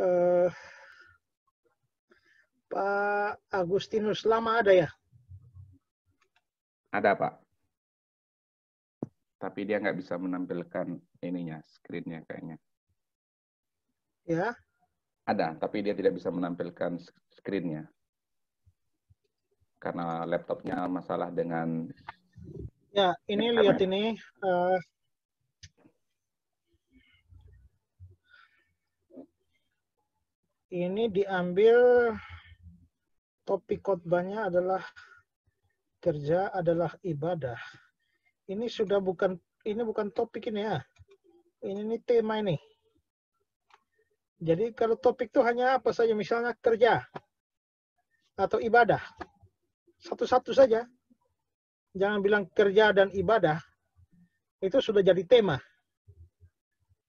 Eh, Pak Agustinus Lama ada ya? Ada, Pak. Tapi dia nggak bisa menampilkan ininya, screen-nya kayaknya. Ya. Ada, tapi dia tidak bisa menampilkan screen-nya. Karena laptopnya masalah dengan... Ya, ini lihat ini. Ini diambil topik khotbahnya adalah kerja adalah ibadah. Ini sudah bukan topik ini ya. Ini tema ini. Jadi kalau topik itu hanya apa saja, misalnya kerja atau ibadah. Satu-satu saja. Jangan bilang kerja dan ibadah. Itu sudah jadi tema.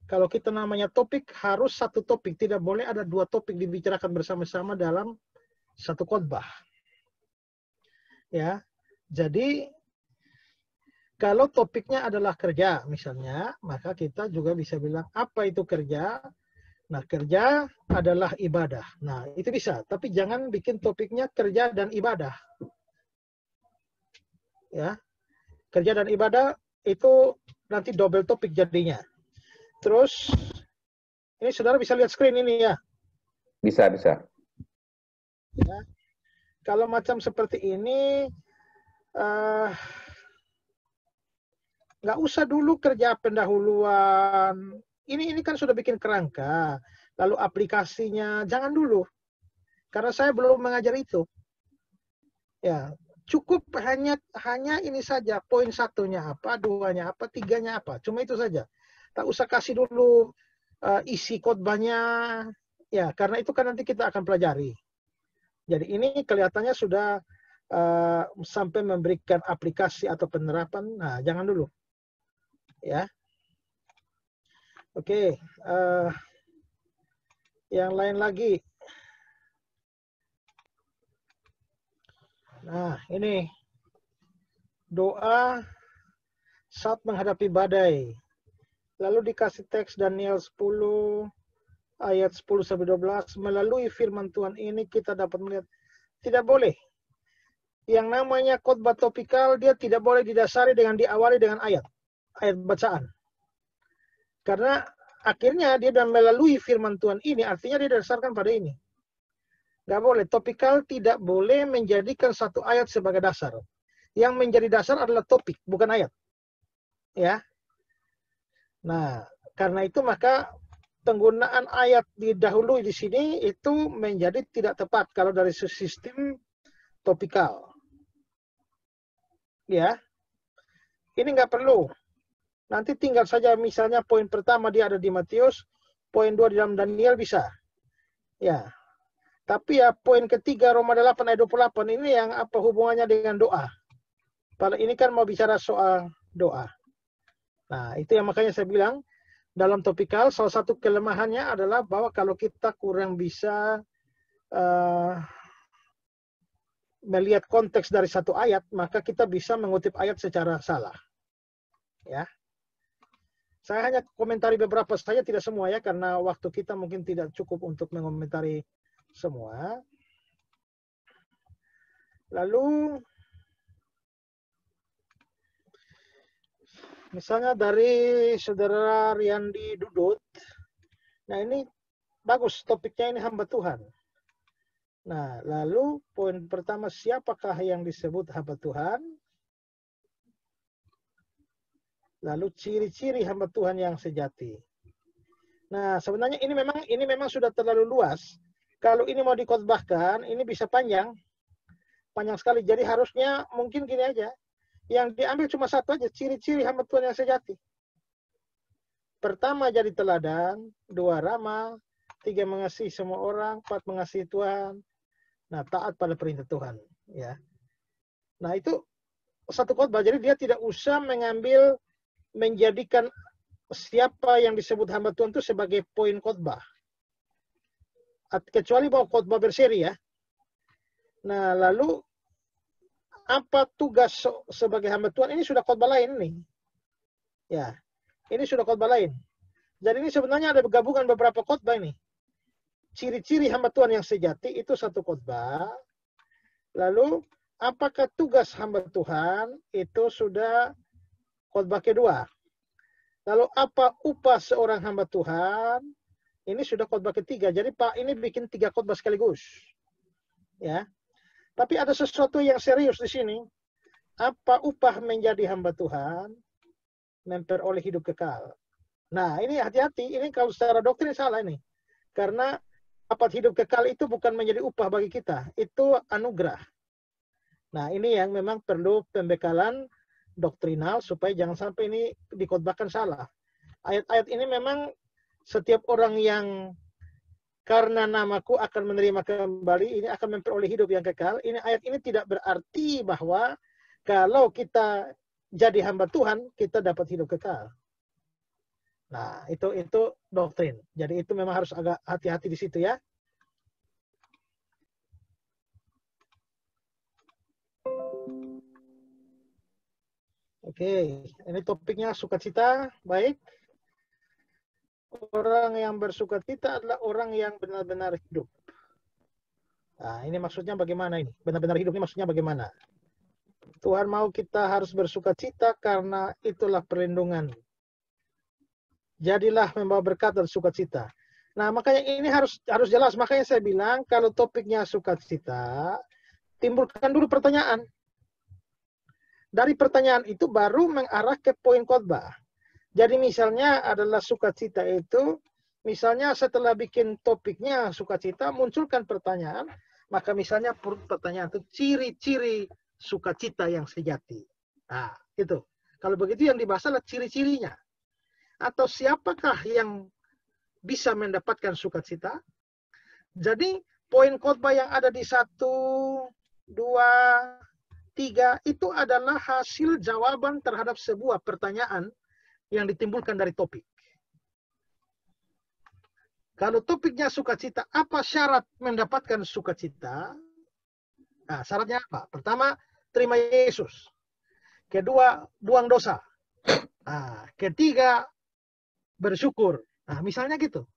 Kalau kita namanya topik, harus satu topik. Tidak boleh ada dua topik dibicarakan bersama-sama dalam satu khotbah. Ya. Jadi kalau topiknya adalah kerja misalnya, maka kita juga bisa bilang apa itu kerja? Nah, kerja adalah ibadah. Nah, itu bisa. Tapi jangan bikin topiknya kerja dan ibadah. Ya. Kerja dan ibadah itu nanti double topik jadinya. Terus, ini saudara bisa lihat screen ini ya? Bisa, bisa. Ya. Kalau macam seperti ini, nggak usah dulu kerja pendahuluan. Ini kan sudah bikin kerangka. Lalu aplikasinya, jangan dulu. Karena saya belum mengajar itu. Ya, cukup hanya ini saja. Poin satunya apa, duanya apa, tiganya apa. Cuma itu saja. Tak usah kasih dulu isi khotbahnya. Ya, karena itu kan nanti kita akan pelajari. Jadi ini kelihatannya sudah sampai memberikan aplikasi atau penerapan. Nah, jangan dulu. Ya. Oke. Yang lain lagi. Nah, ini doa saat menghadapi badai. Lalu dikasih teks Daniel 10 ayat 10 sampai 12. Melalui firman Tuhan ini kita dapat melihat tidak boleh. Yang namanya khotbah topikal dia tidak boleh didasari dengan diawali dengan ayat bacaan. Karena akhirnya dia dan melalui firman Tuhan ini artinya dia didasarkan pada ini. Nggak boleh. Topikal tidak boleh menjadikan satu ayat sebagai dasar. Yang menjadi dasar adalah topik, bukan ayat. Ya. Nah, karena itu maka penggunaan ayat didahului di sini itu menjadi tidak tepat kalau dari sistem topikal. Ya. Ini nggak perlu. Nanti tinggal saja misalnya poin pertama dia ada di Matius, poin 2 di dalam Daniel bisa. Ya. Tapi ya poin ketiga Roma 8 ayat 28 ini yang apa hubungannya dengan doa? Pada ini kan mau bicara soal doa. Nah, itu yang makanya saya bilang dalam topikal salah satu kelemahannya adalah bahwa kalau kita kurang bisa melihat konteks dari satu ayat, maka kita bisa mengutip ayat secara salah. Ya. Saya hanya komentari beberapa saja, tidak semua ya, karena waktu kita mungkin tidak cukup untuk mengomentari semua. Lalu misalnya dari saudara Riyandi Dudut. Nah ini bagus topiknya, ini hamba Tuhan. Nah lalu poin pertama, siapakah yang disebut hamba Tuhan? Lalu ciri-ciri hamba Tuhan yang sejati. Nah sebenarnya ini memang sudah terlalu luas. Kalau ini mau dikhotbahkan, ini bisa panjang sekali. Jadi harusnya mungkin gini aja. Yang diambil cuma satu aja, ciri-ciri hamba Tuhan yang sejati. Pertama, jadi teladan. 2, ramah. 3, mengasihi semua orang. 4, mengasihi Tuhan. Nah, taat pada perintah Tuhan. Ya. Nah, itu satu khotbah. Jadi dia tidak usah menjadikan siapa yang disebut hamba Tuhan itu sebagai poin khotbah. Kecuali bahwa khotbah berseri ya. Nah, lalu apa tugas sebagai hamba Tuhan? Ini sudah khotbah lain nih. Ya. Ini sudah khotbah lain. Jadi ini sebenarnya ada gabungan beberapa khotbah ini. ciri-ciri hamba Tuhan yang sejati itu satu khotbah. Lalu apakah tugas hamba Tuhan itu sudah khotbah kedua. Lalu apa upah seorang hamba Tuhan? Ini sudah khotbah ketiga. Jadi Pak ini bikin 3 khotbah sekaligus. Ya. Tapi ada sesuatu yang serius di sini. Apa upah menjadi hamba Tuhan? Memperoleh hidup kekal. Nah, ini hati-hati. Ini kalau secara doktrin salah ini. Karena dapat hidup kekal itu bukan menjadi upah bagi kita. Itu anugerah. Nah, ini yang memang perlu pembekalan doktrinal supaya jangan sampai ini dikhotbahkan salah. Ayat-ayat ini memang setiap orang yang karena namaku akan menerima kembali, ini akan memperoleh hidup yang kekal. Ini ayat ini tidak berarti bahwa kalau kita jadi hamba Tuhan, kita dapat hidup kekal. Nah, itu doktrin. Jadi itu memang harus agak hati-hati di situ ya. Oke, ini topiknya sukacita. Baik. Orang yang bersukacita adalah orang yang benar-benar hidup. Nah, ini maksudnya bagaimana ini? Benar-benar hidup ini maksudnya bagaimana? Tuhan mau kita harus bersukacita karena itulah perlindungan. Jadilah membawa berkat dan sukacita. Nah, makanya ini harus jelas. Makanya saya bilang kalau topiknya sukacita, timbulkan dulu pertanyaan. Dari pertanyaan itu baru mengarah ke poin khotbah. Jadi misalnya adalah sukacita itu, misalnya setelah bikin topiknya sukacita, munculkan pertanyaan, maka misalnya pertanyaan itu ciri-ciri sukacita yang sejati. Nah, itu. Kalau begitu yang dibahas adalah ciri-cirinya. Atau siapakah yang bisa mendapatkan sukacita? Jadi poin khotbah yang ada di 1, 2, 3 itu adalah hasil jawaban terhadap sebuah pertanyaan yang ditimbulkan dari topik. Kalau topiknya sukacita, apa syarat mendapatkan sukacita? Nah, syaratnya apa? Pertama, terima Yesus. Kedua, buang dosa. Nah, ketiga, bersyukur. Nah, misalnya gitu.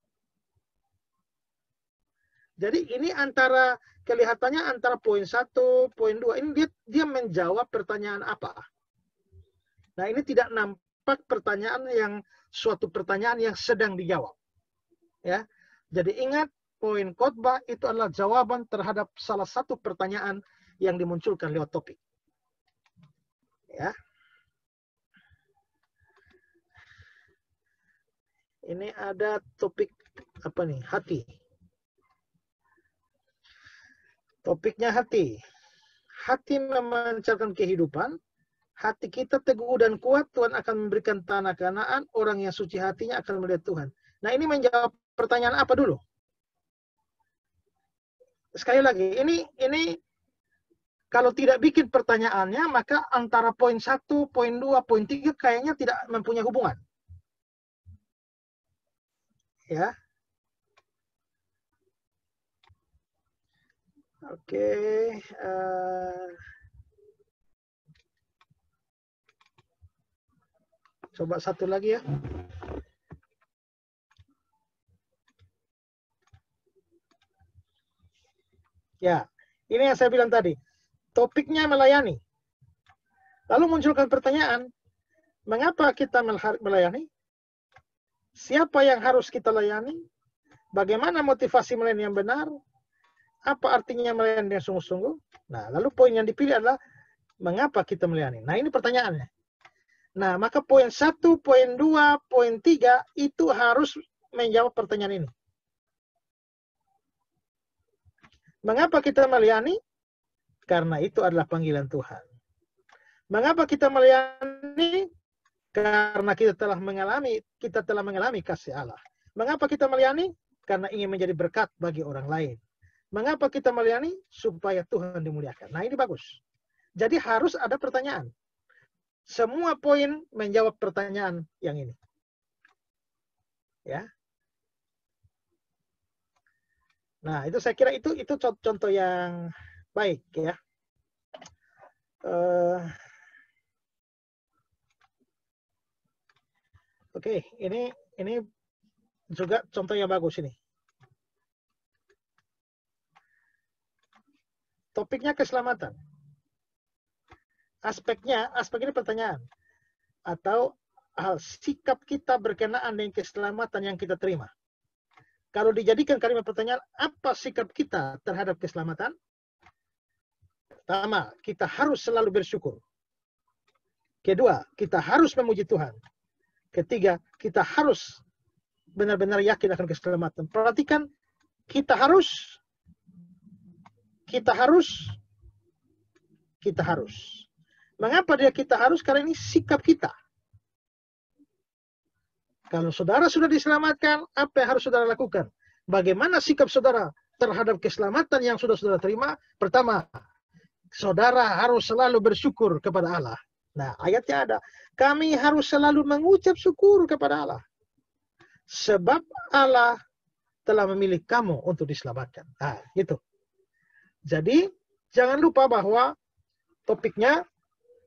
Jadi ini antara kelihatannya antara poin 1, poin 2. Ini dia menjawab pertanyaan apa? Nah, ini tidak nampak pertanyaan yang suatu pertanyaan yang sedang dijawab. Ya. Jadi ingat poin khotbah itu adalah jawaban terhadap salah satu pertanyaan yang dimunculkan lewat topik. Ya. Ini ada topik apa nih? Hati. Topiknya hati. Hati memancarkan kehidupan. Hati kita teguh dan kuat, Tuhan akan memberikan tanah Kanaan, orang yang suci hatinya akan melihat Tuhan. Nah, ini menjawab pertanyaan apa dulu? Sekali lagi, ini kalau tidak bikin pertanyaannya, maka antara poin 1, poin 2, poin 3 kayaknya tidak mempunyai hubungan. Ya. Oke. Coba satu lagi ya. Ya, ini yang saya bilang tadi. Topiknya melayani. Lalu munculkan pertanyaan, mengapa kita melayani? Siapa yang harus kita layani? Bagaimana motivasi melayani yang benar? Apa artinya melayani yang sungguh-sungguh? Nah, lalu poin yang dipilih adalah mengapa kita melayani? Nah, ini pertanyaannya. Nah, maka poin 1, poin 2, poin 3 itu harus menjawab pertanyaan ini. Mengapa kita melayani? Karena itu adalah panggilan Tuhan. Mengapa kita melayani? Karena kita telah mengalami kasih Allah. Mengapa kita melayani? Karena ingin menjadi berkat bagi orang lain. Mengapa kita melayani? Supaya Tuhan dimuliakan. Nah, ini bagus. Jadi harus ada pertanyaan. Semua poin menjawab pertanyaan yang ini. Ya. Nah, itu saya kira itu contoh yang baik ya. Oke, ini juga contoh yang bagus ini. Topiknya keselamatan. Aspek ini pertanyaan. Atau hal sikap kita berkenaan dengan keselamatan yang kita terima. Kalau dijadikan kalimat pertanyaan, apa sikap kita terhadap keselamatan? Pertama, kita harus selalu bersyukur. Kedua, kita harus memuji Tuhan. Ketiga, kita harus benar-benar yakin akan keselamatan. Perhatikan, kita harus. Mengapa dia kita harus? Karena ini sikap kita. Kalau saudara sudah diselamatkan, apa yang harus saudara lakukan? Bagaimana sikap saudara terhadap keselamatan yang sudah saudara terima? Pertama, saudara harus selalu bersyukur kepada Allah. Nah, ayatnya ada. Kami harus selalu mengucap syukur kepada Allah. Sebab Allah telah memilih kamu untuk diselamatkan. Nah, itu. Jadi, jangan lupa bahwa topiknya,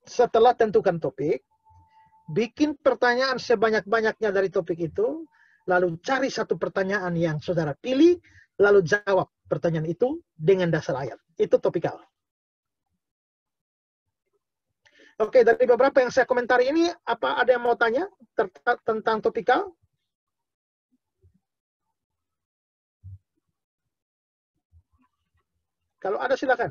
setelah tentukan topik, bikin pertanyaan sebanyak-banyaknya dari topik itu, lalu cari satu pertanyaan yang saudara pilih, lalu jawab pertanyaan itu dengan dasar ayat. Itu topikal. Oke, dari beberapa yang saya komentari ini, apa ada yang mau tanya tentang topikal? Kalau ada, silakan.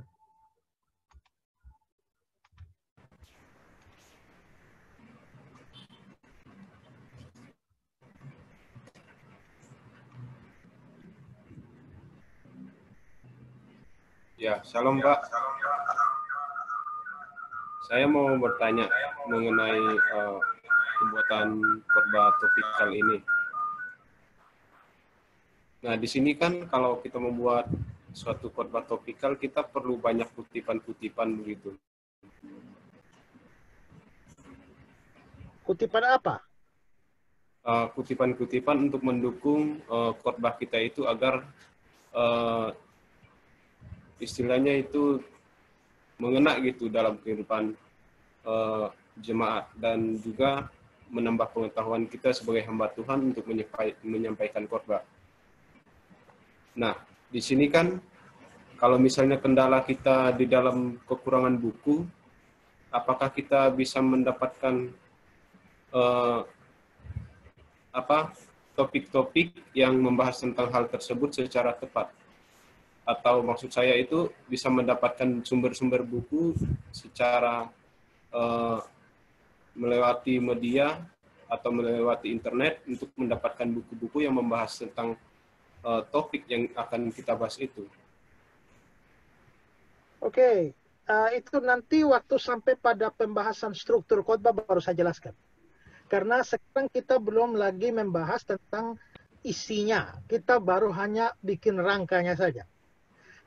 Ya, shalom Pak. Saya mau bertanya mengenai pembuatan khotbah topikal ini. Nah, di sini kan kalau kita membuat suatu khotbah topikal, kita perlu banyak kutipan-kutipan begitu. Kutipan apa? Kutipan-kutipan untuk mendukung khotbah kita itu agar istilahnya itu mengena gitu dalam kehidupan jemaat dan juga menambah pengetahuan kita sebagai hamba Tuhan untuk menyampaikan khotbah. Nah, di sini kan kalau misalnya kendala kita di dalam kekurangan buku, apakah kita bisa mendapatkan topik-topik yang membahas tentang hal tersebut secara tepat? Atau maksud saya itu bisa mendapatkan sumber-sumber buku secara melewati media atau melewati internet untuk mendapatkan buku-buku yang membahas tentang topik yang akan kita bahas itu. Oke, itu nanti waktu sampai pada pembahasan struktur khotbah baru saya jelaskan. Karena sekarang kita belum lagi membahas tentang isinya. Kita baru hanya bikin rangkanya saja.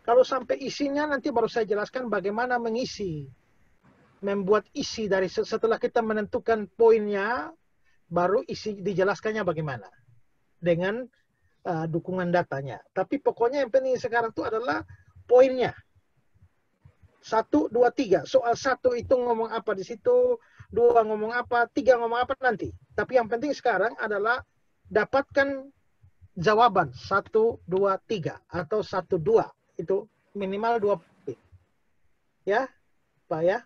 Kalau sampai isinya nanti baru saya jelaskan bagaimana mengisi. Membuat isi dari setelah kita menentukan poinnya, baru isi dijelaskannya bagaimana. Dengan dukungan datanya. Tapi pokoknya yang penting sekarang itu adalah poinnya. 1, 2, 3. Soal 1 itu ngomong apa di situ, 2 ngomong apa, 3 ngomong apa nanti. Tapi yang penting sekarang adalah dapatkan jawaban 1, 2, 3 atau 1, 2. Itu minimal 2 poin. Ya, Pak ya?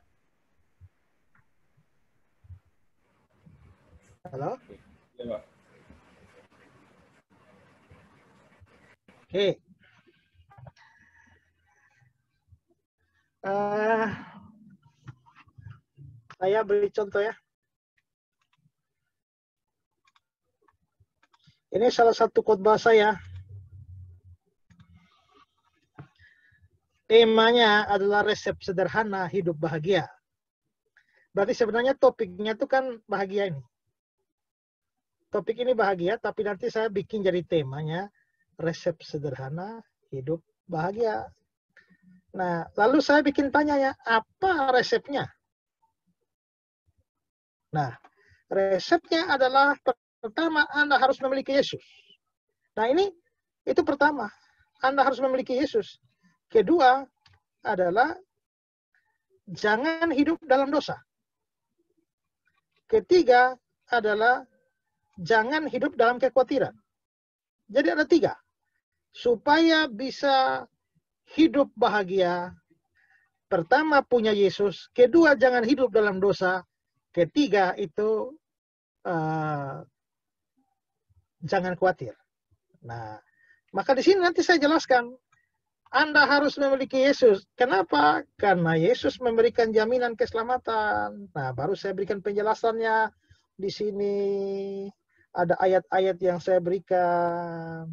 Halo? Ya, Pak. Oke. Saya beri contoh ya. Ini salah satu khotbah saya. Temanya adalah resep sederhana hidup bahagia. Berarti sebenarnya topiknya itu kan bahagia ini. Topik ini bahagia, tapi nanti saya bikin jadi temanya resep sederhana hidup bahagia. Nah, lalu saya bikin tanya ya, apa resepnya? Nah, resepnya adalah pertama, Anda harus memiliki Yesus. Nah, itu pertama. Anda harus memiliki Yesus. Kedua adalah jangan hidup dalam dosa. Ketiga adalah jangan hidup dalam kekhawatiran. Jadi ada 3. Supaya bisa hidup bahagia, pertama punya Yesus, kedua jangan hidup dalam dosa, ketiga itu jangan khawatir. Nah, maka di sini nanti saya jelaskan, Anda harus memiliki Yesus. Kenapa? Karena Yesus memberikan jaminan keselamatan. Nah, baru saya berikan penjelasannya di sini. Ada ayat-ayat yang saya berikan.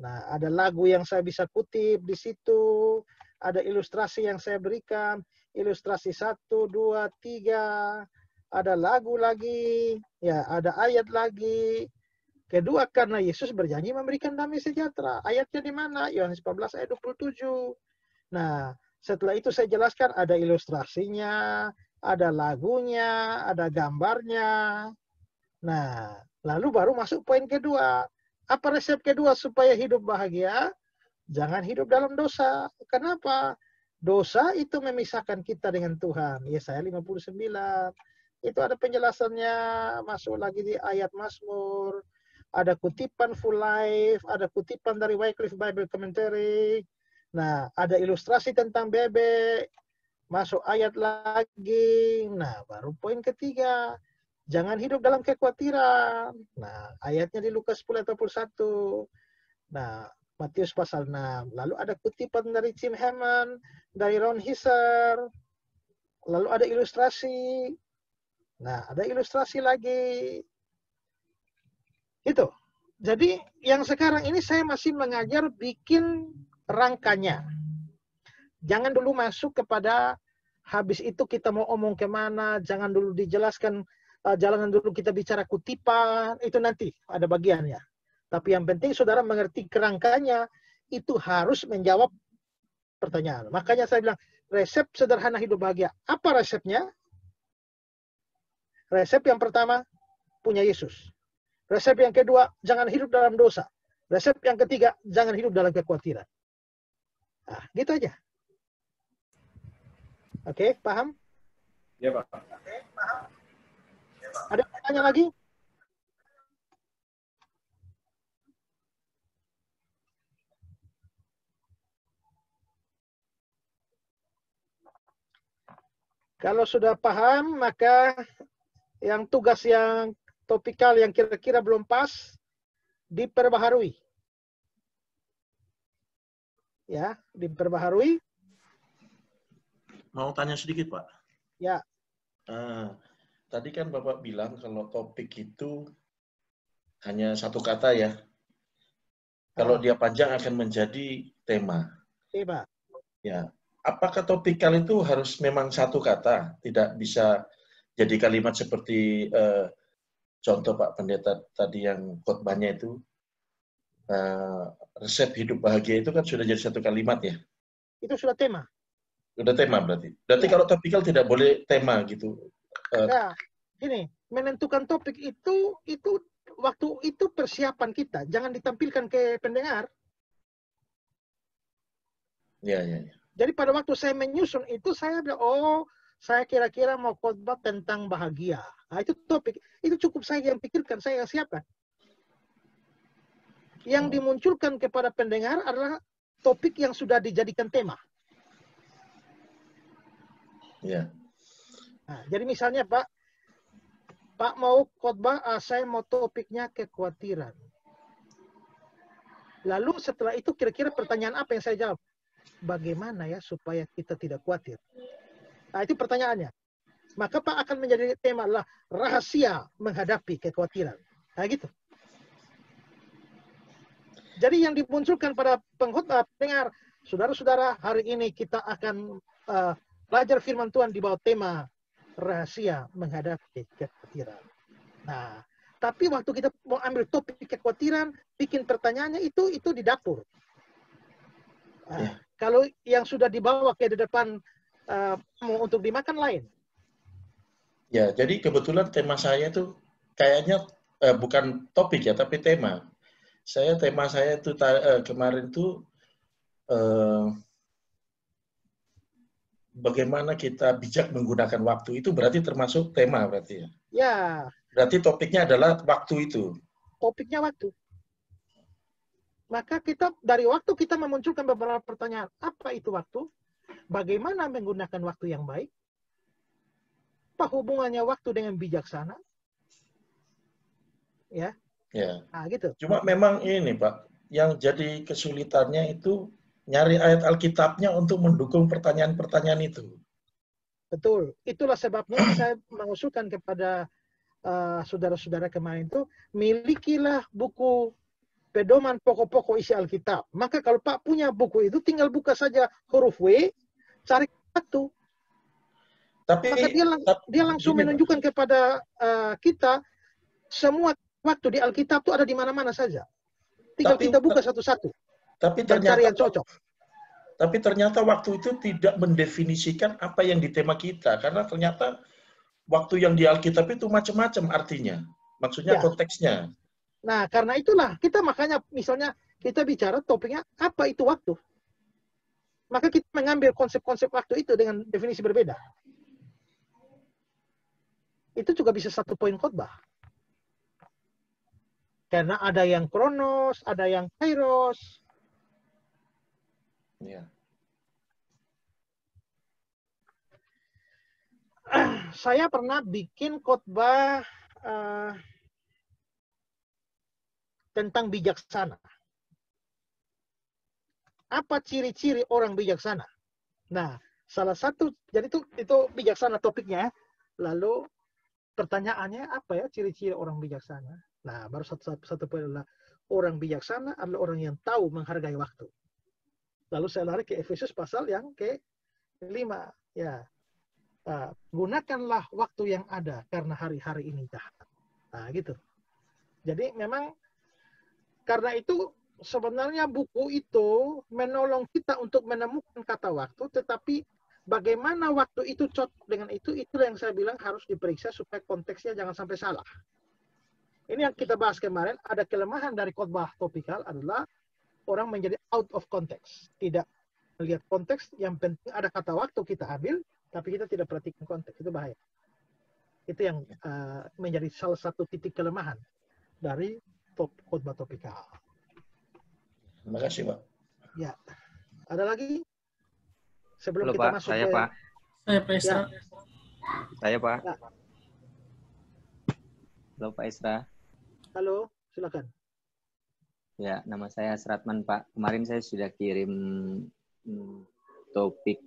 Nah, ada lagu yang saya bisa kutip di situ. Ada ilustrasi yang saya berikan. Ilustrasi 1, 2, 3. Ada lagu lagi. Ya, ada ayat lagi. Kedua, karena Yesus berjanji memberikan damai sejahtera. Ayatnya di mana? Yohanes 14 ayat 27. Nah, setelah itu saya jelaskan ada ilustrasinya, ada lagunya, ada gambarnya. Nah, lalu baru masuk poin kedua. Apa resep kedua supaya hidup bahagia? Jangan hidup dalam dosa. Kenapa? Dosa itu memisahkan kita dengan Tuhan. Yesaya 59. Itu ada penjelasannya. Masuk lagi di ayat Mazmur. Ada kutipan Full Life, ada kutipan dari Wycliffe Bible Commentary. Nah, ada ilustrasi tentang bebek. Masuk ayat lagi. Nah, baru poin ketiga. Jangan hidup dalam kekhawatiran. Nah, ayatnya di Lukas 10 ayat 21. Nah, Matius pasal 6. Lalu ada kutipan dari Jim Hammond, dari Ron Hisser. Lalu ada ilustrasi. Nah, ada ilustrasi lagi. Itu. Jadi yang sekarang ini saya masih mengajar bikin rangkanya. Jangan dulu masuk kepada habis itu kita mau omong kemana. Jangan dulu dijelaskan jalanan dulu kita bicara kutipan. Itu nanti ada bagiannya. Tapi yang penting saudara mengerti kerangkanya. Itu harus menjawab pertanyaan. Makanya saya bilang resep sederhana hidup bahagia. Apa resepnya? Resep yang pertama punya Yesus. Resep yang kedua, jangan hidup dalam dosa. Resep yang ketiga, jangan hidup dalam kekhawatiran. Nah, gitu aja. Oke, paham? Ya, Pak. Ada pertanyaan lagi? Kalau sudah paham, maka yang tugas yang topikal yang kira-kira belum pas diperbaharui. Ya, diperbaharui. Mau tanya sedikit, Pak. Ya. Tadi kan Bapak bilang kalau topik itu hanya satu kata ya. Kalau dia panjang akan menjadi tema. Tema. Ya. Apakah topikal itu harus memang satu kata? Tidak bisa jadi kalimat seperti contoh Pak Pendeta tadi yang khotbahnya itu resep hidup bahagia itu kan sudah jadi satu kalimat ya? Itu sudah tema. Sudah tema berarti. Berarti kalau topikal tidak boleh tema gitu. Nah, gini, menentukan topik itu waktu itu persiapan kita, jangan ditampilkan ke pendengar. Ya. Jadi pada waktu saya menyusun itu saya bilang, oh, saya kira-kira mau khotbah tentang bahagia. Nah, itu topik. Itu cukup saya yang pikirkan, saya yang siapkan. Yang dimunculkan kepada pendengar adalah topik yang sudah dijadikan tema. Ya. Nah, jadi misalnya Pak mau khotbah, saya mau topiknya kekhawatiran. Lalu setelah itu kira-kira pertanyaan apa yang saya jawab? Bagaimana ya supaya kita tidak khawatir? Nah, itu pertanyaannya. Maka Pak akan menjadi tema adalah rahasia menghadapi kekhawatiran. Nah, gitu. Jadi yang dimunculkan pada pendengar, saudara-saudara, hari ini kita akan belajar firman Tuhan di bawah tema rahasia menghadapi kekhawatiran. Nah, tapi waktu kita mau ambil topik kekhawatiran, bikin pertanyaannya itu di dapur. Nah, kalau yang sudah dibawa ke depan untuk dimakan lain. Ya, jadi kebetulan tema saya itu kayaknya bukan topik ya, tapi tema. Tema saya itu kemarin itu bagaimana kita bijak menggunakan waktu. Itu berarti termasuk tema berarti ya? Ya. Berarti topiknya adalah waktu itu. Topiknya waktu. Maka kita dari waktu kita memunculkan beberapa pertanyaan. Apa itu waktu? Bagaimana menggunakan waktu yang baik? Apa hubungannya waktu dengan bijaksana? Ya, Ya. nah gitu. Cuma memang ini Pak, yang jadi kesulitannya itu nyari ayat Alkitabnya untuk mendukung pertanyaan-pertanyaan itu. Betul. Itulah sebabnya saya mengusulkan kepada saudara-saudara kemarin itu, milikilah buku pedoman pokok-pokok isi Alkitab. Maka kalau Pak punya buku itu, tinggal buka saja huruf W, cari waktu. Tapi Maka dia langsung gini, Pak. menunjukkan kepada kita semua waktu di Alkitab itu ada di mana-mana saja. Tinggal kita buka satu-satu dan cari yang cocok. Tapi ternyata waktu itu tidak mendefinisikan apa yang di tema kita, karena ternyata waktu yang di Alkitab itu macam-macam artinya. Maksudnya konteksnya. Nah, karena itulah kita makanya misalnya kita bicara topiknya apa itu waktu. Maka kita mengambil konsep-konsep waktu itu dengan definisi berbeda. Itu juga bisa satu poin khotbah. Karena ada yang kronos, ada yang kairos. Ya. Saya pernah bikin khotbah tentang bijaksana. Apa ciri-ciri orang bijaksana? Nah, salah satu, jadi itu bijaksana topiknya. Lalu pertanyaannya apa ya ciri-ciri orang bijaksana? Nah, baru satu poin adalah orang bijaksana adalah orang yang tahu menghargai waktu. Lalu saya lari ke Efesus pasal yang ke-5. Ya, gunakanlah waktu yang ada karena hari-hari ini jahat. Nah, gitu. Jadi memang karena itu sebenarnya buku itu menolong kita untuk menemukan kata waktu, tetapi bagaimana waktu itu cocok dengan itulah yang saya bilang harus diperiksa supaya konteksnya jangan sampai salah. Ini yang kita bahas kemarin, ada kelemahan dari khotbah topikal adalah orang menjadi out of context. Tidak melihat konteks, yang penting ada kata waktu kita ambil, tapi kita tidak perhatikan konteks, itu bahaya. Itu yang menjadi salah satu titik kelemahan dari khotbah topikal. Terima kasih, Pak. Ya. Ada lagi? Sebelum Halo, kita Pak. masuk Saya, ke... Pak. Saya Pak Isra. Ya. Saya, Pak. Ya. Halo, Pak Isra. Halo, silakan. Ya, nama saya Asratman, Pak. Kemarin saya sudah kirim topik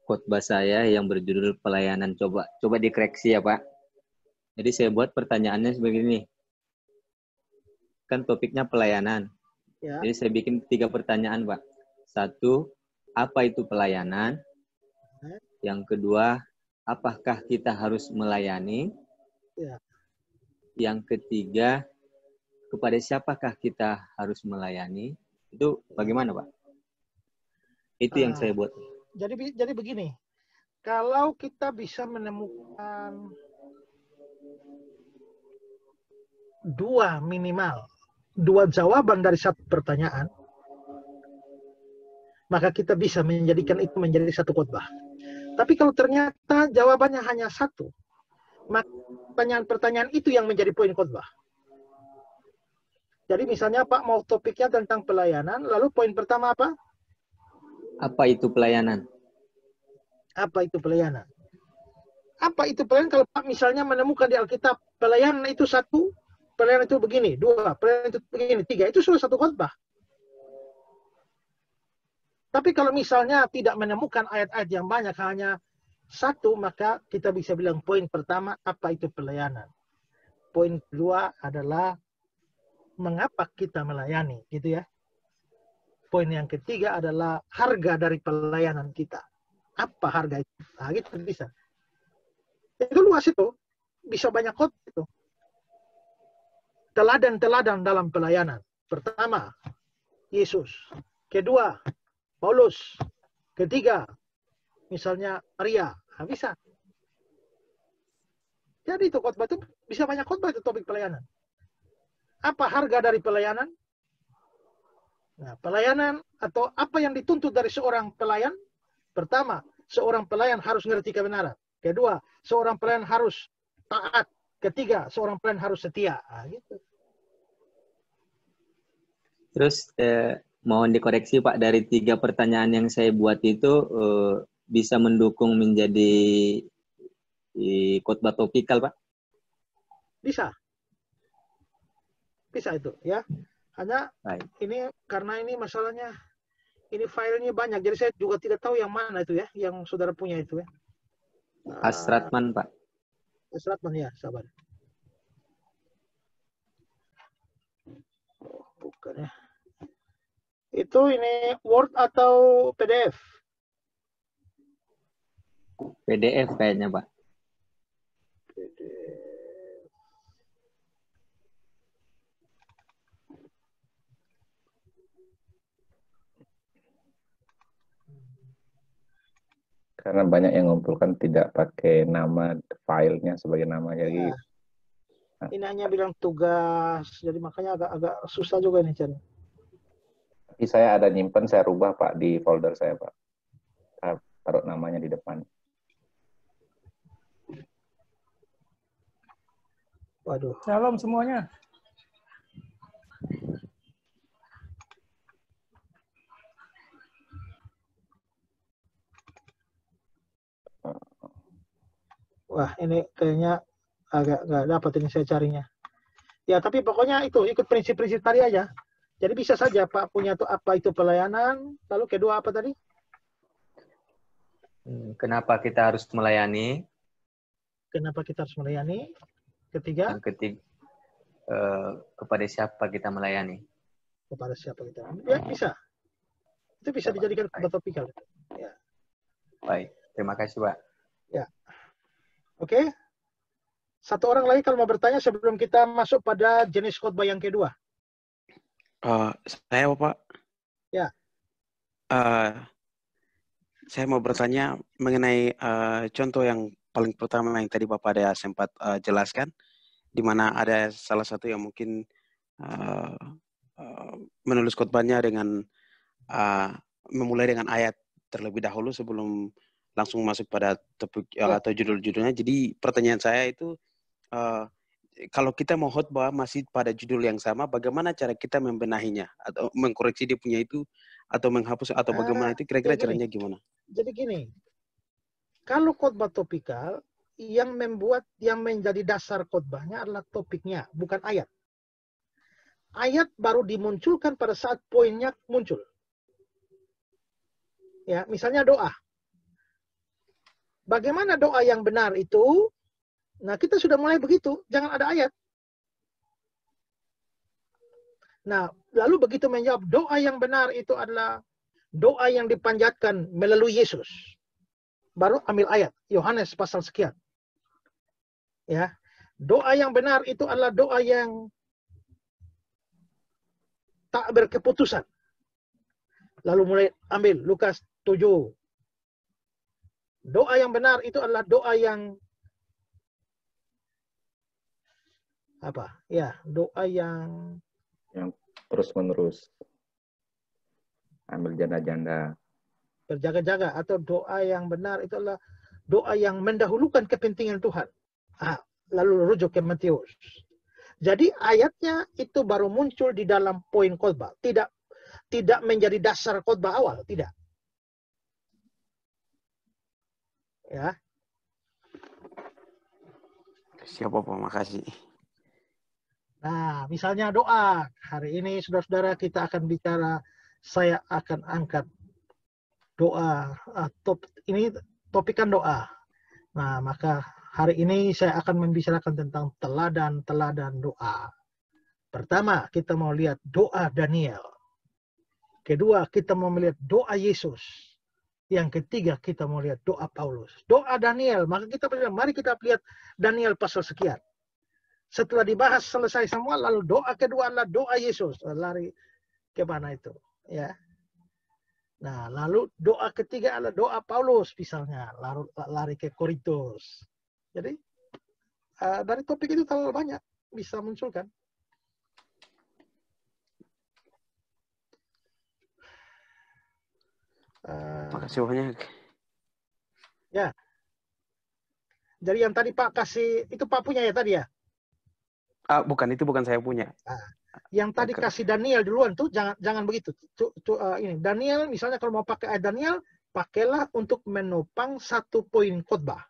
khotbah saya yang berjudul pelayanan. Coba dikoreksi ya, Pak. Jadi saya buat pertanyaannya sebegini. Kan topiknya pelayanan. Ya. Jadi saya bikin 3 pertanyaan, Pak. 1, apa itu pelayanan? Yang kedua, apakah kita harus melayani? Ya. Yang ketiga, kepada siapakah kita harus melayani? Itu bagaimana, Pak? Itu yang saya buat. Jadi begini, kalau kita bisa menemukan 2 jawaban dari satu pertanyaan, maka kita bisa menjadikan itu menjadi satu khotbah. Tapi kalau ternyata jawabannya hanya 1, maka pertanyaan-pertanyaan itu yang menjadi poin khotbah. Jadi misalnya Pak mau topiknya tentang pelayanan, lalu poin pertama apa? Apa itu pelayanan? Apa itu pelayanan? Apa itu pelayanan? Kalau Pak misalnya menemukan di Alkitab, pelayanan itu 1, pelayanan itu begini, 2, pelayanan itu begini, 3, itu sudah satu khotbah. Tapi kalau misalnya tidak menemukan ayat-ayat yang banyak, hanya 1, maka kita bisa bilang poin pertama, apa itu pelayanan. Poin kedua adalah mengapa kita melayani, gitu ya. Poin yang ketiga adalah harga dari pelayanan kita. Apa harga itu? Nah, gitu bisa. Itu luas itu. Bisa banyak khotbah itu. Teladan-teladan dalam pelayanan. Pertama, Yesus. Kedua, Paulus. Ketiga, misalnya Maria. Nah, bisa. Jadi itu khotbah itu bisa banyak khotbah itu topik pelayanan. Apa harga dari pelayanan? Nah, pelayanan atau apa yang dituntut dari seorang pelayan? Pertama, seorang pelayan harus mengerti kebenaran. Kedua, seorang pelayan harus taat. Ketiga, seorang pelayan harus setia. Nah, gitu. Terus mohon dikoreksi Pak, dari 3 pertanyaan yang saya buat itu bisa mendukung menjadi khotbah topikal Pak? Bisa. Bisa itu ya. Hanya Baik. ini karena ini masalahnya ini filenya banyak, jadi saya juga tidak tahu yang mana itu ya, yang saudara punya itu ya. Asratman Pak. Asratman ya, sabar. Oh, bukan ya. Itu ini Word atau PDF? PDF kayaknya Pak. PDF. Karena banyak yang mengumpulkan tidak pakai nama filenya sebagai nama, jadi Ini hanya bilang tugas, jadi makanya agak susah juga nih cari. tapi saya ada nyimpen, saya rubah Pak di folder saya Pak. Saya taruh namanya di depan. Waduh. Shalom semuanya. Wah, ini kayaknya agak nggak dapat ini saya carinya. Ya, tapi pokoknya itu ikut prinsip-prinsip tadi aja. Jadi bisa saja Pak punya tuh apa itu pelayanan, lalu kedua apa tadi? Kenapa kita harus melayani? Kenapa kita harus melayani? Ketiga, Yang ketiga, kepada siapa kita melayani? kepada siapa kita? Ya, bisa. Itu bisa dijadikan khotbah topikal. Ya. Baik, terima kasih Pak. Ya. Oke. Satu orang lagi kalau mau bertanya sebelum kita masuk pada jenis khotbah yang kedua. Saya Bapak. Ya. Saya mau bertanya mengenai contoh yang paling pertama yang tadi Bapak ada sempat jelaskan, di mana ada salah satu yang mungkin menulis khotbahnya dengan memulai dengan ayat terlebih dahulu sebelum langsung masuk pada topik atau judul-judulnya. Jadi pertanyaan saya itu, kalau kita mau khotbah masih pada judul yang sama, bagaimana cara kita membenahinya atau mengkoreksi dia punya itu, atau menghapus atau bagaimana itu, kira-kira caranya gimana? Jadi gini, kalau khotbah topikal yang menjadi dasar khotbahnya adalah topiknya, bukan ayat. Ayat baru dimunculkan pada saat poinnya muncul. Ya, misalnya doa. Bagaimana doa yang benar itu? Nah, kita sudah mulai begitu, jangan ada ayat. Nah, lalu begitu menjawab, doa yang benar itu adalah doa yang dipanjatkan melalui Yesus. Baru ambil ayat, Yohanes pasal sekian. Ya, doa yang benar itu adalah doa yang tak berkeputusan. Lalu mulai ambil Lukas 7. Doa yang benar itu adalah doa yang apa? Ya, doa yang terus-menerus. Ambil janda-janda. berjaga-jaga, atau doa yang benar itu adalah doa yang mendahulukan kepentingan Tuhan. Lalu rujuk ke Matius. Jadi ayatnya itu baru muncul di dalam poin khotbah, tidak menjadi dasar khotbah awal, tidak. Ya. Siapa Pak, makasih. Nah, misalnya doa. Hari ini saudara-saudara kita akan bicara, saya akan angkat doa. Ini topikan doa. Nah, maka hari ini saya akan membicarakan tentang teladan-teladan doa. Pertama, kita mau lihat doa Daniel. Kedua, kita mau melihat doa Yesus. Yang ketiga, kita mau lihat doa Paulus. Doa Daniel, maka mari kita lihat Daniel pasal sekian. Setelah dibahas selesai semua, lalu doa kedua adalah doa Yesus. Lari ke mana itu? Ya. Nah, lalu doa ketiga adalah doa Paulus misalnya, lari ke Korintus. Jadi dari topik itu terlalu banyak bisa munculkan. Makasih banyak. Ya. Jadi yang tadi Pak kasih, itu Pak punya ya tadi ya? Bukan, itu bukan saya punya. Yang tadi kasih Daniel duluan tuh jangan begitu. Ini Daniel misalnya kalau mau pakai ayat Daniel, pakailah untuk menopang satu poin khotbah.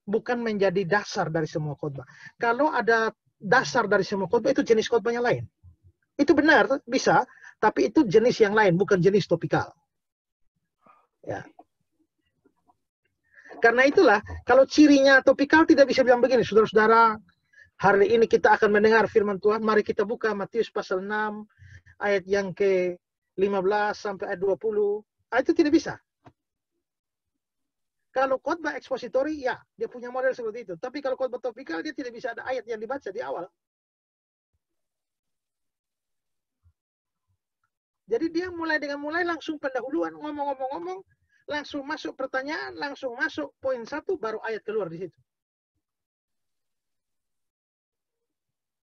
Bukan menjadi dasar dari semua khotbah. Kalau ada dasar dari semua khotbah itu jenis khotbahnya lain. Itu benar, bisa, tapi itu jenis yang lain, bukan jenis topikal. Ya. Karena itulah, kalau cirinya topikal tidak bisa bilang begini, saudara-saudara, hari ini kita akan mendengar firman Tuhan. Mari kita buka Matius pasal 6, ayat yang ke-15 sampai ayat 20. Itu tidak bisa. Kalau khotbah ekspositori, ya, dia punya model seperti itu. Tapi kalau khotbah topikal, dia tidak bisa ada ayat yang dibaca di awal. Jadi dia mulai langsung pendahuluan, ngomong-ngomong, langsung masuk pertanyaan, langsung masuk poin 1, baru ayat keluar di situ.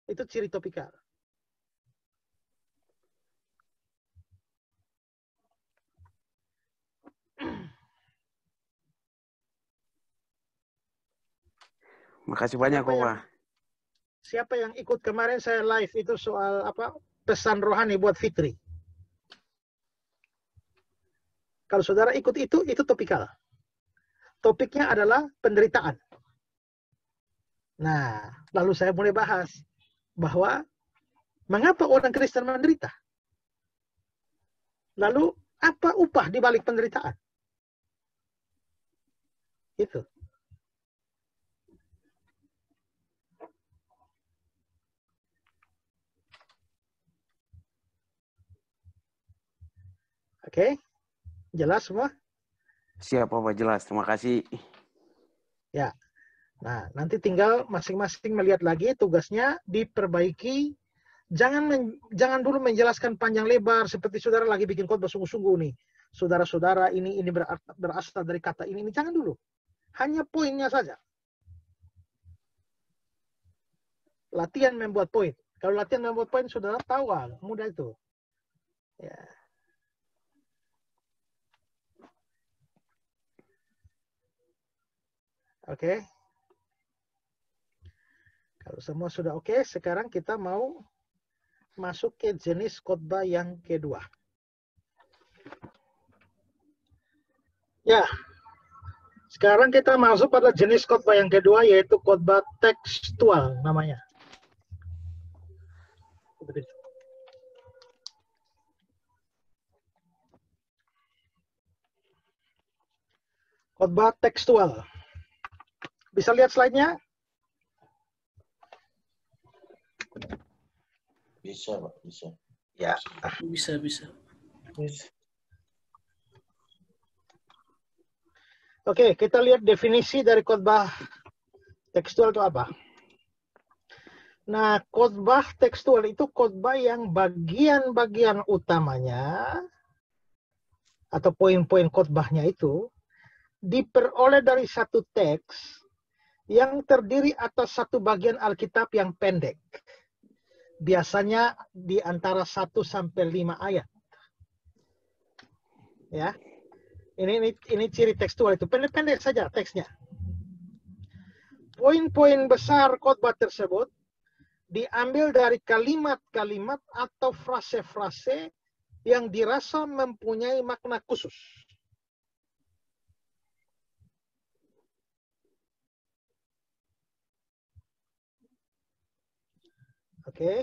Itu ciri topikal. Makasih banyak, Pak. Siapa yang ikut kemarin saya live itu soal apa? Pesan rohani buat Fitri. Kalau saudara ikut itu topikal. Topiknya adalah penderitaan. Nah, lalu saya mulai bahas bahwa mengapa orang Kristen menderita? Lalu apa upah di balik penderitaan? Itu. Oke, jelas semua? Siap, Pak, jelas. Terima kasih. Ya. Nah, nanti tinggal masing-masing melihat lagi tugasnya diperbaiki. Jangan dulu menjelaskan panjang lebar seperti saudara lagi bikin khotbah sungguh-sungguh nih. Saudara-saudara ini berasal dari kata ini. Jangan dulu. Hanya poinnya saja. Latihan membuat poin. Kalau latihan membuat poin, saudara tahu, mudah itu. Ya. Oke. Kalau semua sudah oke, sekarang kita mau masuk ke jenis khotbah yang kedua. Ya. Sekarang kita masuk pada jenis khotbah yang kedua, yaitu khotbah tekstual namanya. Khotbah tekstual. Bisa lihat slide-nya? Bisa, Pak, bisa. Ya. Bisa. Oke, kita lihat definisi dari khotbah tekstual itu apa. Nah, khotbah tekstual itu khotbah yang bagian-bagian utamanya atau poin-poin khotbahnya itu diperoleh dari satu teks yang terdiri atas satu bagian Alkitab yang pendek. Biasanya di antara 1 sampai 5 ayat. Ya. Ini ciri tekstual itu. Pendek-pendek saja teksnya. Poin-poin besar khotbah tersebut diambil dari kalimat-kalimat atau frase-frase yang dirasa mempunyai makna khusus. Oke.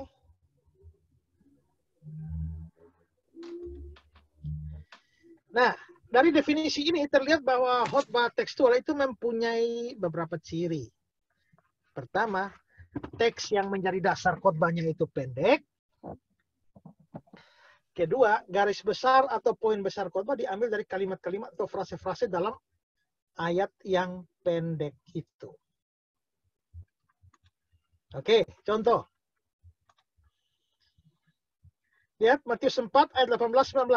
Nah, dari definisi ini terlihat bahwa khotbah tekstual itu mempunyai beberapa ciri. Pertama, teks yang menjadi dasar khotbahnya itu pendek. Kedua, garis besar atau poin besar khotbah diambil dari kalimat-kalimat atau frase-frase dalam ayat yang pendek itu. Oke, contoh. Lihat Matius 4 ayat 18-19.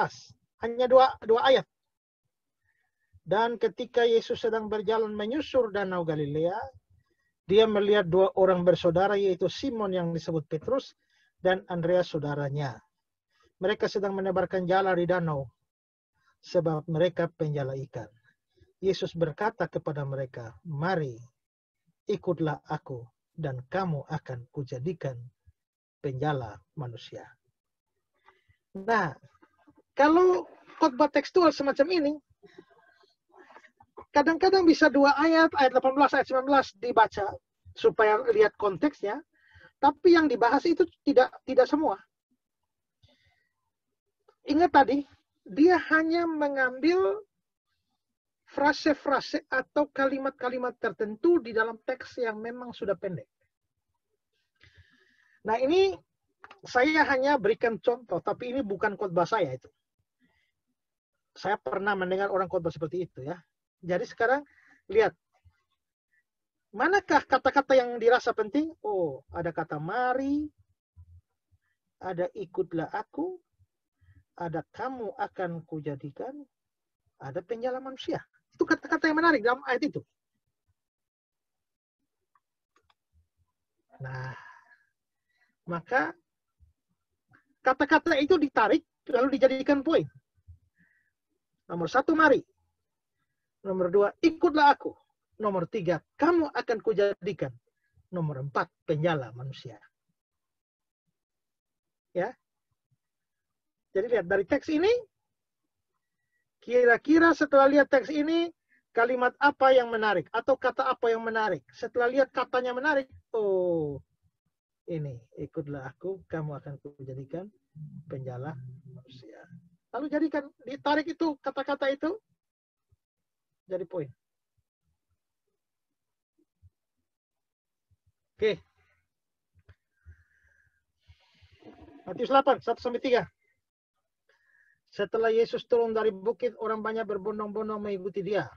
Hanya dua ayat. Dan ketika Yesus sedang berjalan menyusur danau Galilea, dia melihat 2 orang bersaudara, yaitu Simon yang disebut Petrus dan Andreas saudaranya. Mereka sedang menebarkan jala di danau, sebab mereka penjala ikan. Yesus berkata kepada mereka, "Mari, ikutlah aku, dan kamu akan kujadikan penjala manusia. Nah, kalau khotbah tekstual semacam ini, kadang-kadang bisa 2 ayat 18, ayat 19 dibaca supaya lihat konteksnya, tapi yang dibahas itu tidak semua. Ingat tadi, dia hanya mengambil frase-frase atau kalimat-kalimat tertentu di dalam teks yang memang sudah pendek. Nah, ini saya hanya berikan contoh, tapi ini bukan khotbah saya itu. Saya pernah mendengar orang khotbah seperti itu ya. Jadi sekarang lihat, manakah kata-kata yang dirasa penting? Oh, ada kata mari, ada ikutlah aku, ada kamu akan kujadikan, ada penjala manusia. Itu kata-kata yang menarik dalam ayat itu. Nah, maka kata-kata itu ditarik lalu dijadikan poin. Nomor 1, mari. Nomor 2, ikutlah aku. Nomor 3, kamu akan kujadikan. Nomor 4, penjala manusia. Ya. Jadi lihat dari teks ini, kira-kira setelah lihat teks ini, kalimat apa yang menarik? Atau kata apa yang menarik? Setelah lihat katanya menarik, oh, ini, ikutlah aku, kamu akan kujadikan penjala manusia. Lalu jadikan, ditarik itu, kata-kata itu, jadi poin. Oke. Matius 8, 1-3. Setelah Yesus turun dari bukit, orang banyak berbondong-bondong mengikuti dia.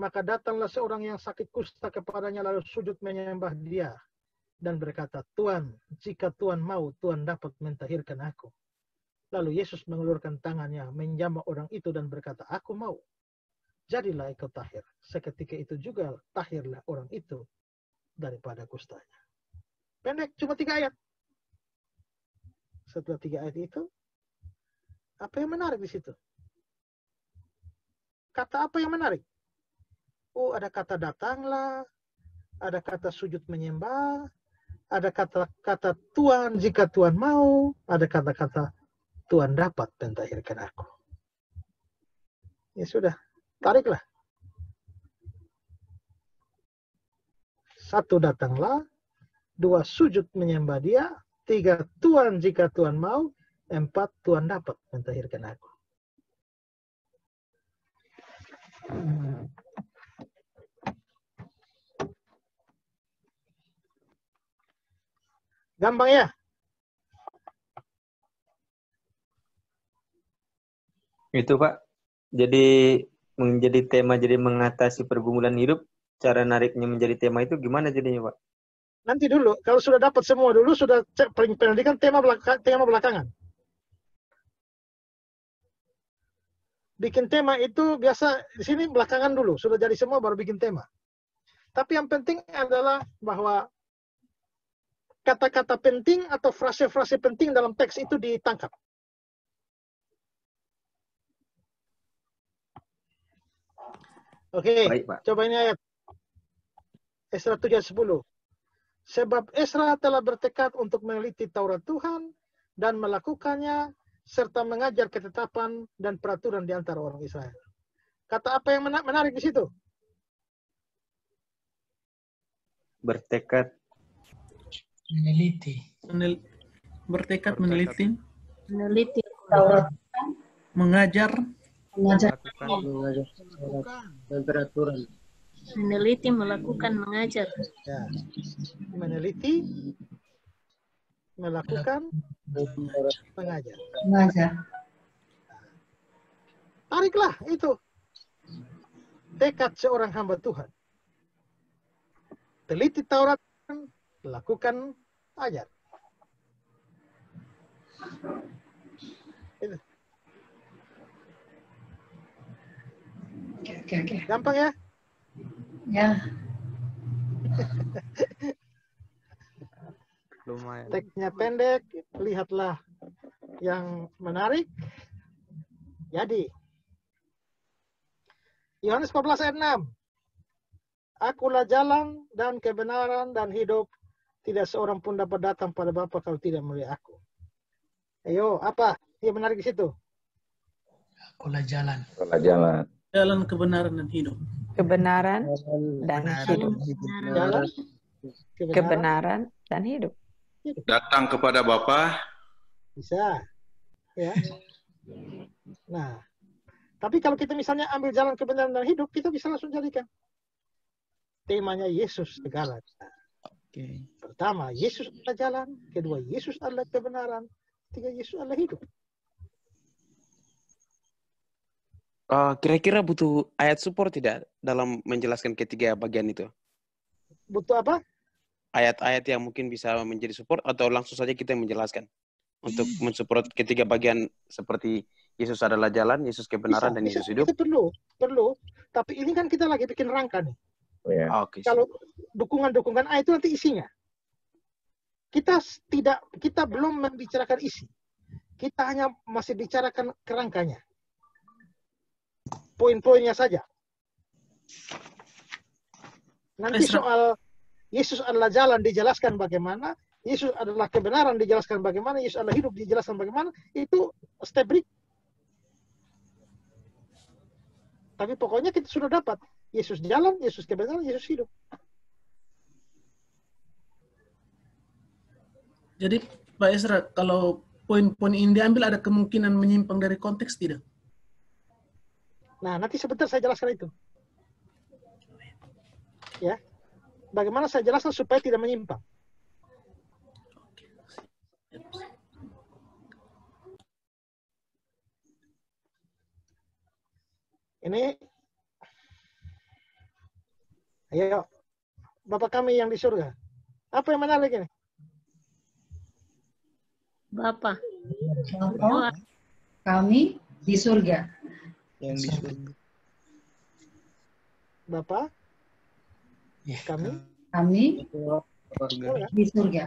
Maka datanglah seorang yang sakit kusta kepadanya, lalu sujud menyembah dia. Dan berkata, Tuhan, jika Tuhan mau, Tuhan dapat mentahirkan aku. Lalu Yesus mengulurkan tangannya, menjamah orang itu dan berkata, aku mau. Jadilah ikut tahir. Seketika itu juga tahirlah orang itu daripada kustanya. Pendek, cuma 3 ayat. Setelah 3 ayat itu, apa yang menarik di situ? Kata apa yang menarik? Oh, ada kata datanglah, ada kata sujud menyembah, ada kata-kata Tuhan jika Tuhan mau, ada kata-kata Tuhan dapat mentahirkan aku. Ya sudah, tariklah. 1, datanglah. 2, sujud menyembah dia. 3, Tuhan jika Tuhan mau. 4, Tuhan dapat mentahirkan aku. Gampang ya? Itu Pak. Jadi menjadi tema, jadi mengatasi pergumulan hidup, cara nariknya menjadi tema itu gimana jadinya Pak? Nanti dulu, kalau sudah dapat semua dulu, sudah pendidikan tema belakangan. Bikin tema itu biasa di sini belakangan dulu, sudah jadi semua baru bikin tema. Tapi yang penting adalah bahwa kata-kata penting atau frase-frase penting dalam teks itu ditangkap. Oke, Baik, Pak. coba ini ayat. Esra 7:10. Sebab Esra telah bertekad untuk meneliti Taurat Tuhan dan melakukannya, serta mengajar ketetapan dan peraturan di antara orang Israel. Kata apa yang menarik di situ? Bertekad. Bertekad meneliti Taurat, mengajar dan peraturan. Meneliti, melakukan, mengajar. Ya. Meneliti, melakukan, mengajar. Tariklah itu. Tekad seorang hamba Tuhan. Teliti Taurat, lakukan, ajar. Itu. Oke. Gampang ya? Ya. Lumayan. Teksnya pendek, lihatlah yang menarik. Jadi, Yohanes 14 ayat 6. Akulah jalan dan kebenaran dan hidup. Tidak seorang pun dapat datang pada Bapa kalau tidak melalui aku. Ayo, apa? Yang menarik di situ. Akulah jalan. Akulah jalan. Jalan kebenaran dan hidup. Kebenaran dan hidup. Jalan Kebenaran dan hidup. Datang kepada Bapa. Bisa. Ya. Nah, tapi kalau kita misalnya ambil jalan kebenaran dan hidup, kita bisa langsung jadikan temanya Yesus segala. Pertama, Yesus adalah jalan. Kedua, Yesus adalah kebenaran. Ketiga, Yesus adalah hidup. Kira-kira butuh ayat support tidak dalam menjelaskan ketiga bagian itu? Butuh apa? Ayat-ayat yang mungkin bisa menjadi support atau langsung saja kita yang menjelaskan untuk mensupport ketiga bagian seperti Yesus adalah jalan, Yesus kebenaran, dan Yesus hidup? Itu perlu. Tapi ini kan kita lagi bikin rangka nih. Kalau dukungan-dukungan A itu nanti isinya. Kita belum membicarakan isi. Kita hanya masih bicarakan kerangkanya. Poin-poinnya saja. Nanti soal Yesus adalah jalan dijelaskan bagaimana, Yesus adalah kebenaran dijelaskan bagaimana, Yesus adalah hidup dijelaskan bagaimana, itu step break. Tapi pokoknya kita sudah dapat Yesus jalan, Yesus kebenaran, Yesus hidup. Jadi Pak Ezra, kalau poin-poin ini diambil ada kemungkinan menyimpang dari konteks tidak? Nah, nanti sebentar saya jelaskan itu. Ya. Bagaimana saya jelaskan supaya tidak menyimpang. Ini, ayo, Bapak kami yang di surga. Apa yang menarik ini? Bapa kami di surga. Yang di surga. Bapak kami di surga.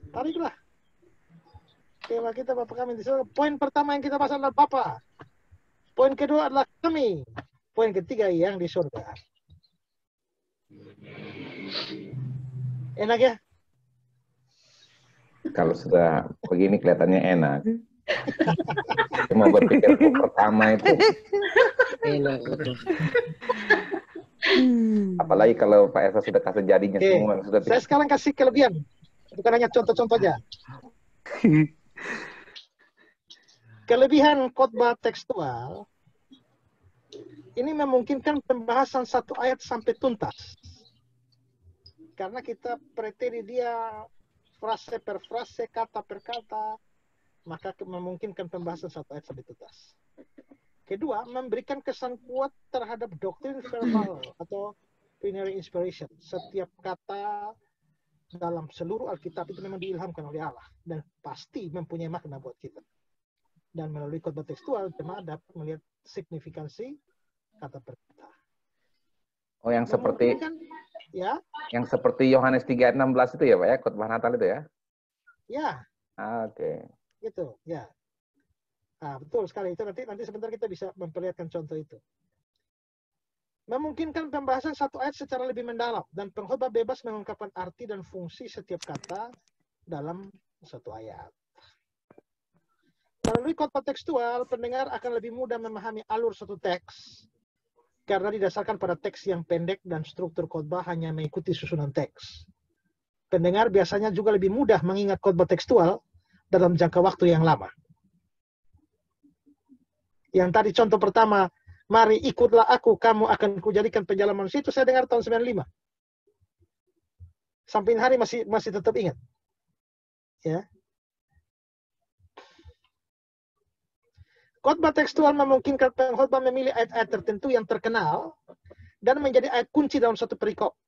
Tariklah. Tema kita Bapak kami di surga. Poin pertama yang kita bahas adalah Bapa. Poin kedua adalah kami. Poin ketiga yang di surga. Enak ya? Kalau sudah begini kelihatannya enak. Cuma berpikir pertama itu. Enak. Apalagi kalau Pak Esa sudah kasih jadinya semua. Saya sekarang kasih kelebihan. Bukan hanya contoh-contoh aja. Kelebihan khotbah tekstual ini memungkinkan pembahasan satu ayat sampai tuntas. Karena kita preteri dia frase per frase, kata per kata, maka memungkinkan pembahasan satu ayat sampai tuntas. Kedua, memberikan kesan kuat terhadap doktrin verbal atau binary inspiration. Setiap kata dalam seluruh Alkitab itu memang diilhamkan oleh Allah dan pasti mempunyai makna buat kita. Dan melalui khotbah tekstual, jemaat dapat melihat signifikansi kata per kata. Oh, yang seperti ya. Yang seperti Yohanes 3:16 itu ya, Pak ya, khotbah Natal itu ya? Ya. Oke. Gitu, ya. Nah, betul sekali. Itu nanti sebentar kita bisa memperlihatkan contoh itu. Memungkinkan pembahasan satu ayat secara lebih mendalam dan pengkhotbah bebas mengungkapkan arti dan fungsi setiap kata dalam satu ayat. Melalui khotbah tekstual, pendengar akan lebih mudah memahami alur satu teks karena didasarkan pada teks yang pendek dan struktur khotbah hanya mengikuti susunan teks. Pendengar biasanya juga lebih mudah mengingat khotbah tekstual dalam jangka waktu yang lama. Yang tadi contoh pertama, mari ikutlah aku, kamu akan kujadikan penjala manusia, itu saya dengar tahun 95. Sampai hari masih tetap ingat. Ya. Khotbah tekstual memungkinkan pengkhotbah memilih ayat-ayat tertentu yang terkenal dan menjadi ayat kunci dalam satu perikop.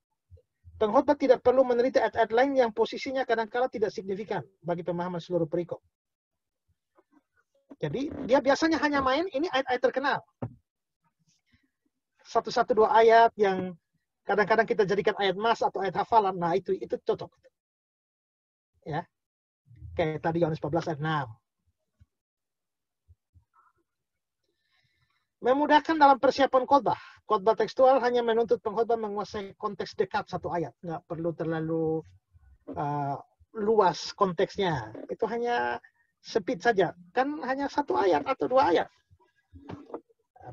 Pengkhotbah tidak perlu meneliti ayat-ayat lain yang posisinya kadang-kala tidak signifikan bagi pemahaman seluruh perikop. Jadi dia biasanya hanya main ini ayat-ayat terkenal. 1-2 ayat yang kadang-kadang kita jadikan ayat mas atau ayat hafalan. Nah itu cocok. Ya. Kayak tadi Yohanes 14 ayat 6. Memudahkan dalam persiapan khotbah. Khotbah tekstual hanya menuntut pengkhotbah menguasai konteks dekat satu ayat. Nggak perlu terlalu luas konteksnya. Itu hanya sempit saja. Kan hanya satu ayat atau dua ayat.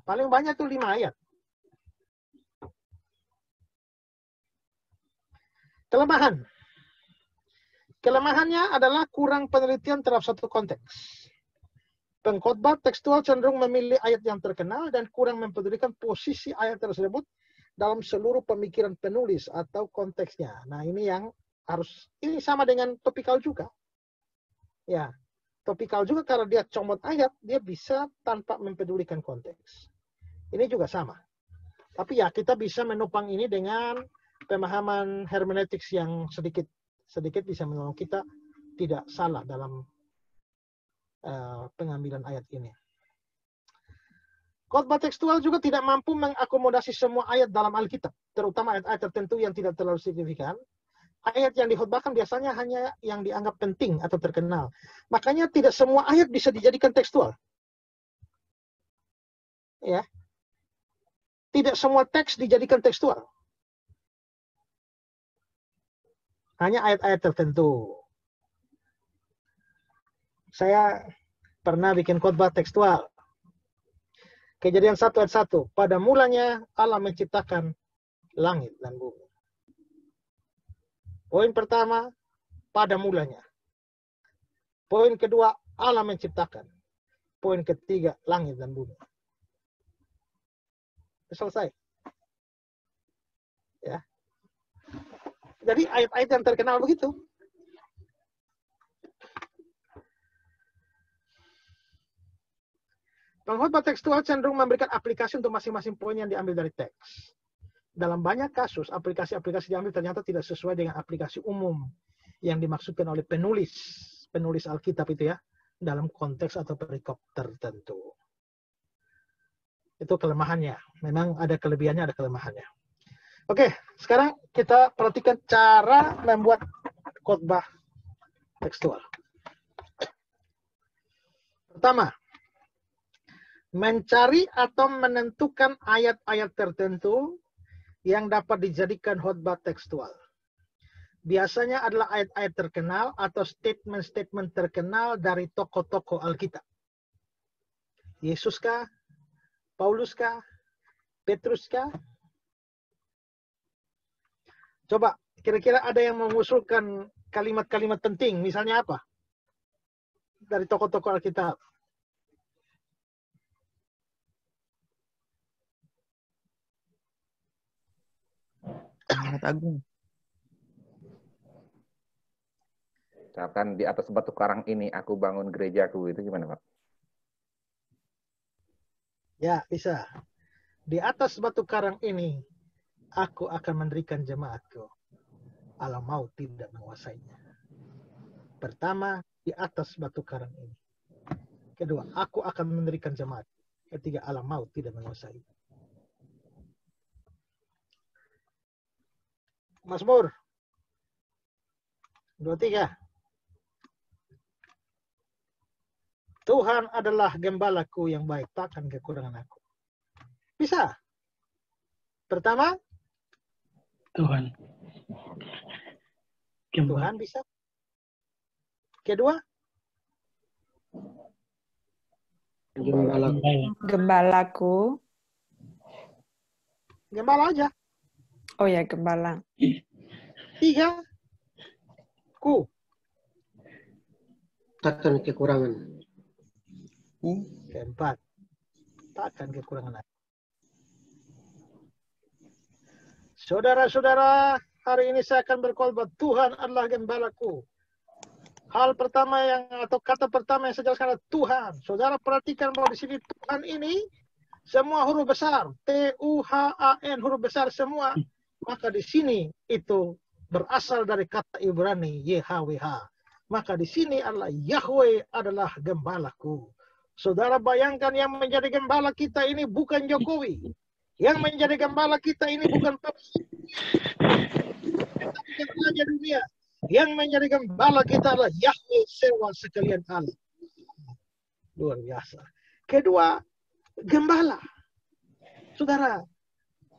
Paling banyak tuh 5 ayat. Kelemahan. Kelemahannya adalah kurang penelitian terhadap satu konteks. Pengkhotbah tekstual cenderung memilih ayat yang terkenal dan kurang mempedulikan posisi ayat tersebut dalam seluruh pemikiran penulis atau konteksnya. Nah, ini yang ini sama dengan topikal juga. Ya, topikal juga karena dia comot ayat, dia bisa tanpa mempedulikan konteks. Ini juga sama. Tapi ya, kita bisa menopang ini dengan pemahaman hermeneutics yang sedikit bisa menolong kita tidak salah dalam pengambilan ayat ini. Khotbah tekstual juga tidak mampu mengakomodasi semua ayat dalam Alkitab, terutama ayat-ayat tertentu yang tidak terlalu signifikan. Ayat yang dikhotbahkan biasanya hanya yang dianggap penting atau terkenal. Makanya tidak semua ayat bisa dijadikan tekstual. Ya. Tidak semua teks dijadikan tekstual. Hanya ayat-ayat tertentu. Saya pernah bikin khotbah tekstual. Kejadian 1 ayat 1. Pada mulanya Allah menciptakan langit dan bumi. Poin pertama, pada mulanya. Poin kedua, Allah menciptakan. Poin ketiga, langit dan bumi. Selesai. Ya. Jadi ayat-ayat yang terkenal begitu. Pengkhotbah tekstual cenderung memberikan aplikasi untuk masing-masing poin yang diambil dari teks. Dalam banyak kasus, aplikasi-aplikasi diambil ternyata tidak sesuai dengan aplikasi umum yang dimaksudkan oleh penulis Alkitab itu ya, dalam konteks atau perikop tertentu. Itu kelemahannya. Memang ada kelebihannya, ada kelemahannya. Oke, sekarang kita perhatikan cara membuat khotbah tekstual. Pertama, mencari atau menentukan ayat-ayat tertentu yang dapat dijadikan khotbah tekstual. Biasanya adalah ayat-ayat terkenal atau statement-statement terkenal dari tokoh-tokoh Alkitab. Yesus kah? Paulus kah? Petrus kah? Coba, kira-kira ada yang mengusulkan kalimat-kalimat penting, misalnya apa? Dari tokoh-tokoh Alkitab. Sangat agung. Misalkan di atas batu karang ini aku bangun gerejaku, itu gimana Pak? Ya, bisa. Di atas batu karang ini aku akan mendirikan jemaatku. Alam maut tidak menguasainya. Pertama, di atas batu karang ini. Kedua, aku akan mendirikan jemaat. Ketiga, alam maut tidak menguasai. Mazmur 23. Tuhan adalah gembalaku yang baik, takkan kekurangan aku. Bisa. Pertama, Tuhan. Tuhan bisa. Kedua, Gembalaku. Gembala aja. Oh ya, gembala. 3, ku. Takkan kekurangan. Keempat, takkan kekurangan aku. Saudara-saudara, hari ini saya akan berkhotbah Tuhan adalah gembalaku. Hal pertama atau kata pertama yang saya jelaskan adalah Tuhan. Saudara perhatikan bahwa di sini Tuhan ini semua huruf besar, T-U-H-A-N, huruf besar semua. Maka di sini itu berasal dari kata Ibrani YHWH. Maka di sini adalah Yahweh adalah gembalaku. Saudara bayangkan yang menjadi gembala kita ini bukan Jokowi. Yang menjadi gembala kita ini bukan Raja dunia. Yang menjadi gembala kita adalah Yahweh sewa sekalian Allah. Luar biasa. Kedua, gembala. Saudara,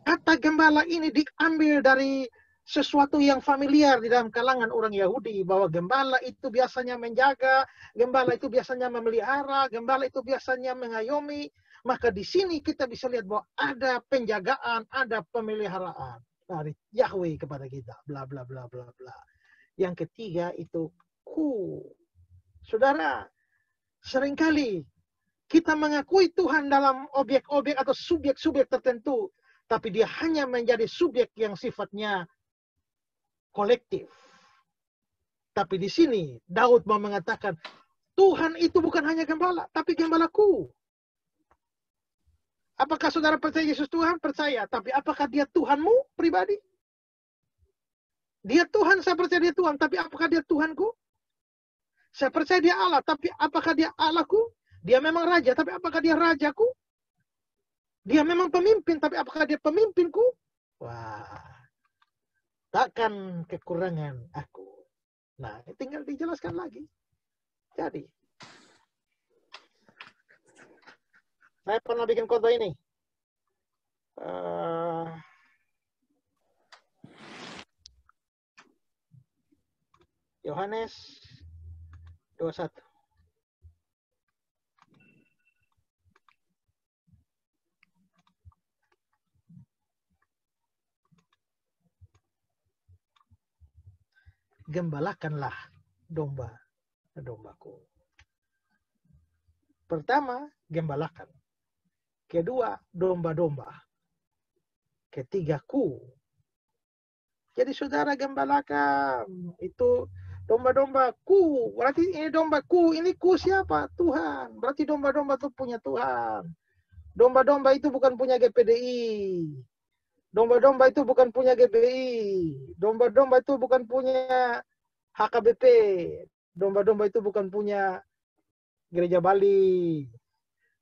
Kata gembala ini diambil dari sesuatu yang familiar di dalam kalangan orang Yahudi, bahwa gembala itu biasanya menjaga, gembala itu biasanya memelihara, gembala itu biasanya mengayomi. Maka di sini kita bisa lihat bahwa ada penjagaan, ada pemeliharaan dari Yahweh kepada kita, bla bla bla bla bla. Yang ketiga itu ku. Saudara, seringkali kita mengakui Tuhan dalam objek-objek atau subjek-subjek tertentu, tapi dia hanya menjadi subjek yang sifatnya kolektif. Tapi di sini Daud mau mengatakan, Tuhan itu bukan hanya gembala, tapi gembalaku. Apakah saudara percaya Yesus Tuhan? Percaya. Tapi apakah dia Tuhanmu pribadi? Dia Tuhan, saya percaya dia Tuhan. Tapi apakah dia Tuhanku? Saya percaya dia Allah. Tapi apakah dia Allahku? Dia memang raja. Tapi apakah dia rajaku? Dia memang pemimpin. Tapi apakah dia pemimpinku? Wah. Takkan kekurangan aku. Nah, tinggal dijelaskan lagi. Jadi, saya pernah bikin khotbah ini. Yohanes 21. Gembalakanlah domba-dombaku. Pertama, gembalakan. Kedua, domba-domba. Ketiga, ku. Jadi saudara gembalakan. Itu domba-dombaku. Berarti ini dombaku. Ini ku siapa? Tuhan. Berarti domba-domba itu punya Tuhan. Domba-domba itu bukan punya GPDI. Domba-domba itu bukan punya GBI. Domba-domba itu bukan punya HKBP. Domba-domba itu bukan punya Gereja Bali.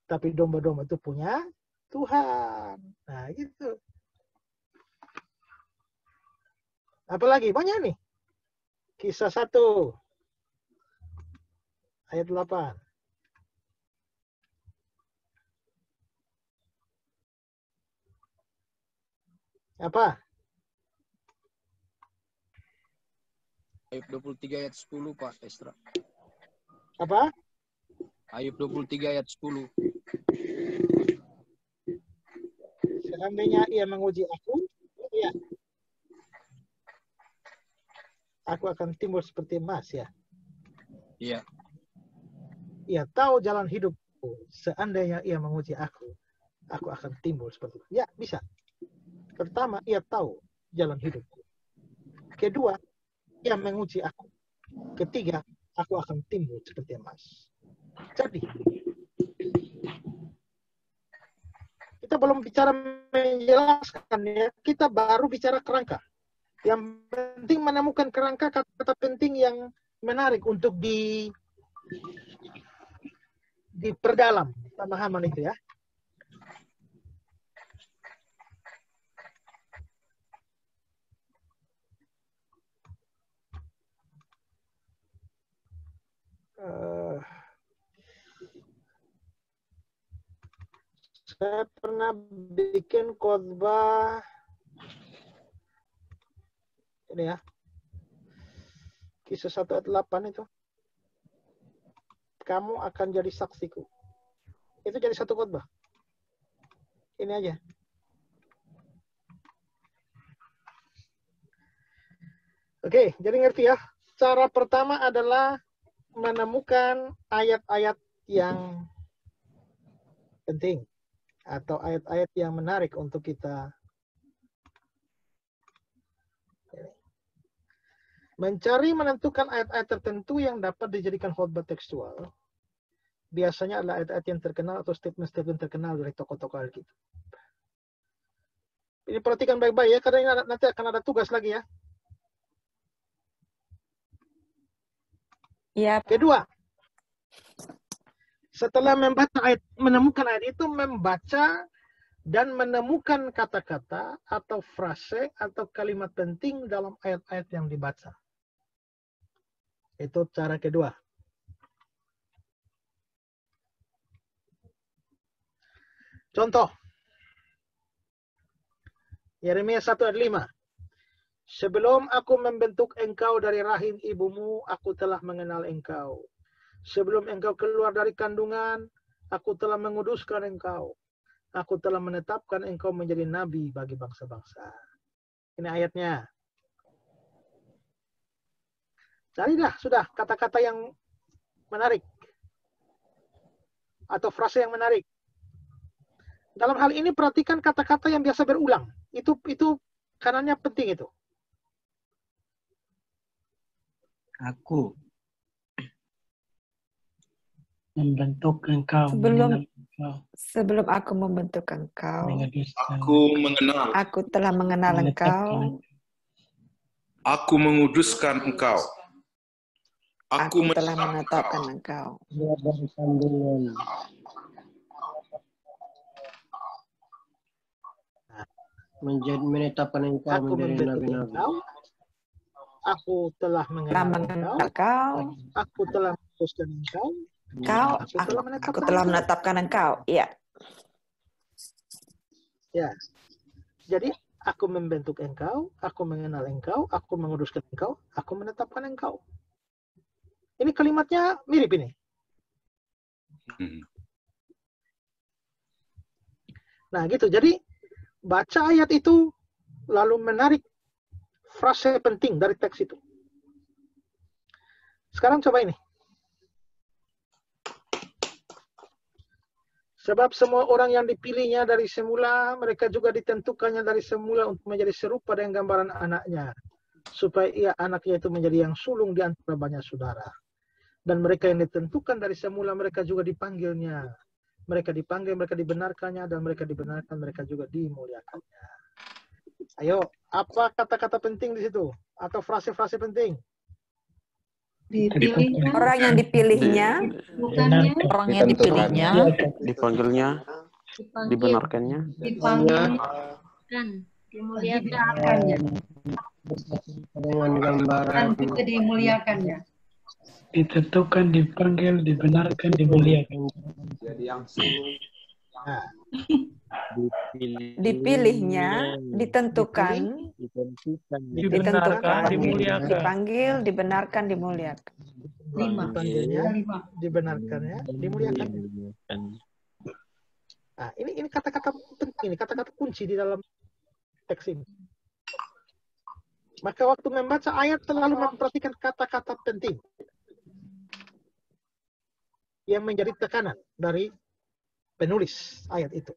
Tapi domba-domba itu punya Tuhan. Nah, gitu. Apalagi? Banyak nih. Kisah 1. Ayat 8. Apa? Ayub 23 ayat 10, Pak Esra. Apa? Ayub 23 ayat 10. Seandainya ia menguji aku, ya, aku akan timbul seperti emas, ya. Iya. Ia tahu jalan hidupku. Seandainya ia menguji aku akan timbul seperti itu. Ya, bisa. Pertama, ia tahu jalan hidupku. Kedua, ia menguji aku. Ketiga, aku akan timbul seperti emas. Jadi, kita belum bicara menjelaskan, ya. Kita baru bicara kerangka. Yang penting menemukan kerangka kata penting yang menarik untuk diperdalam pemahaman itu, ya. Saya pernah bikin khotbah ini, ya. Kisah 1 ayat 8 itu. Kamu akan jadi saksiku. Itu jadi satu khotbah. Ini aja. Oke, jadi ngerti, ya. Cara pertama adalah menemukan ayat-ayat yang penting atau ayat-ayat yang menarik untuk kita mencari, menentukan ayat-ayat tertentu yang dapat dijadikan khotbah tekstual. Biasanya adalah ayat-ayat yang terkenal atau statement-statement terkenal dari tokoh-tokoh Alkitab. Ini perhatikan baik-baik, ya, karena ini nanti akan ada tugas lagi, ya. Iya. Kedua, setelah membaca ayat, menemukan ayat itu, membaca dan menemukan kata-kata atau frase atau kalimat penting dalam ayat-ayat yang dibaca. Itu cara kedua. Contoh, Yeremia 1 ayat 5. Sebelum aku membentuk engkau dari rahim ibumu, aku telah mengenal engkau. Sebelum engkau keluar dari kandungan, aku telah menguduskan engkau. Aku telah menetapkan engkau menjadi nabi bagi bangsa-bangsa. Ini ayatnya. Carilah sudah kata-kata yang menarik. Atau frase yang menarik. Dalam hal ini perhatikan kata-kata yang biasa berulang. Itu kanannya penting itu. Aku membentuk engkau. Sebelum aku membentuk engkau, Aku mengenal. aku telah mengenal engkau. Aku menguduskan engkau. Aku telah menetapkan engkau. Menetapkan engkau Aku menjadi membentuk nabi-nabi. engkau. Aku telah mengenal engkau. Aku telah menguduskan engkau. Aku telah menetapkan engkau. Iya. Ya. Jadi aku membentuk engkau, aku mengenal engkau, aku menguduskan engkau, aku menetapkan engkau. Ini kalimatnya mirip ini. Nah gitu, jadi baca ayat itu lalu menarik frase penting dari teks itu. Sekarang coba ini. Sebab semua orang yang dipilihnya dari semula, mereka juga ditentukannya dari semula untuk menjadi serupa dengan gambaran anaknya. Supaya ia anaknya itu menjadi yang sulung di antara banyak saudara. Dan mereka yang ditentukan dari semula, mereka juga dipanggilnya. Mereka dipanggil, mereka dibenarkannya, dan mereka dibenarkan, mereka juga dimuliakannya. Ayo, apa kata-kata penting di situ? Atau frase-frase penting? Dipilihnya. Orang yang dipilihnya. Orang yang dipilihnya. Dipanggilnya. Dibenarkannya. Dipanggilkan. Dimuliakannya. Dengan gambaran. Dan juga dimuliakannya. Ditentukan, dipanggil, dibenarkan, dimuliakan. Jadi yang sulung. Dipilihnya, ditentukan, dimuliakan, dipanggil, dibenarkan, dimuliakan. 5. Dipanggilnya, dibenarkannya, dimuliakan. Nah, ini kata-kata penting, ini kata-kata kunci di dalam teks ini. Maka waktu membaca ayat selalu memperhatikan kata-kata penting yang menjadi tekanan dari penulis ayat itu.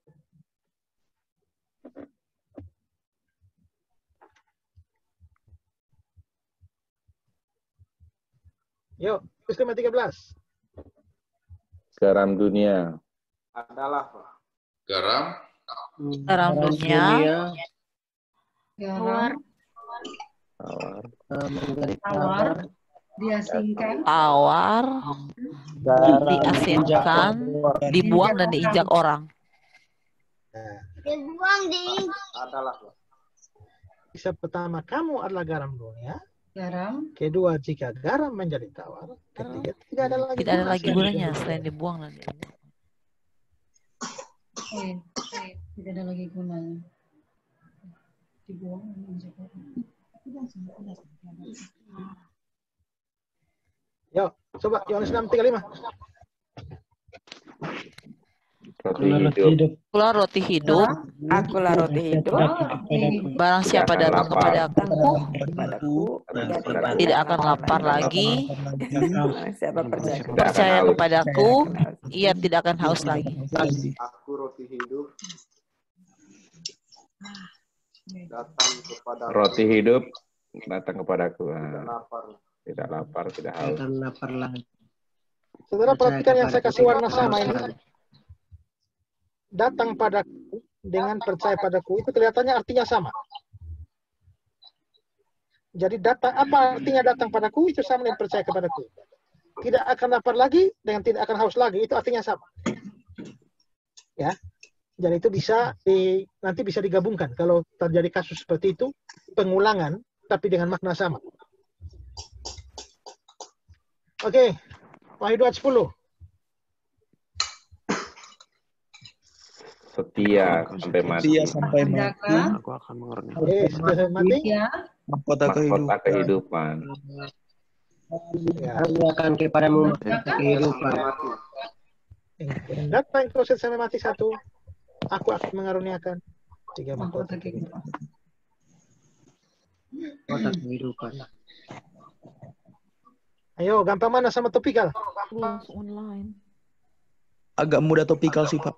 Yuk, Istimewa 13. Garam dunia. Adalah, Pak. Garam. Garam dunia. Tawar. Tawar. Diasingkan. Tawar. Diasinkan. Dibuang dan diinjak orang. Dibuang Adalah, Pak. Kisah pertama, kamu adalah garam dunia. Garam. Kedua, jika garam menjadi tawar. Ketiga, tidak ada lagi gunanya selain dibuang dan diinjak. Tidak ada lagi gunanya. Dibuang dan diinjak orang. Yuk, coba Yohanes 6:35. Roti hidup. Akulah roti hidup. Akulah roti hidup. Barang siapa datang kepadaku, tidak akan lapar lagi. Siapa percaya kepadaku, ia tidak akan haus lagi. Aku roti hidup. Datang kepada Roti hidup datang kepadaku. Tidak lapar. Tidak lapar, tidak haus. Saudara perhatikan yang saya kasih warna sama ini. Datang padaku dengan percaya padaku itu kelihatannya artinya sama. Jadi apa artinya datang padaku itu sama dengan percaya kepadaku. Tidak akan lapar lagi dengan tidak akan haus lagi itu artinya sama. Ya. Jadi itu nanti bisa digabungkan kalau terjadi kasus seperti itu, pengulangan tapi dengan makna sama. Oke. Wahyu 2:10. Setia sampai mati. Setia sampai mati. Andaka. Aku akan mengerti. Sudah mati. Ya. Mahkota Mahkota kehidupan. Ya. Aku akan kepadamu kehidupan. Hendak engkau sampai mati satu, aku akan mengaruniakan 3 mahkota kehidupan. Mahkota kehidupan. Ayo, gampang mana sama topikal? Online. Agak mudah topikal sih, Pak.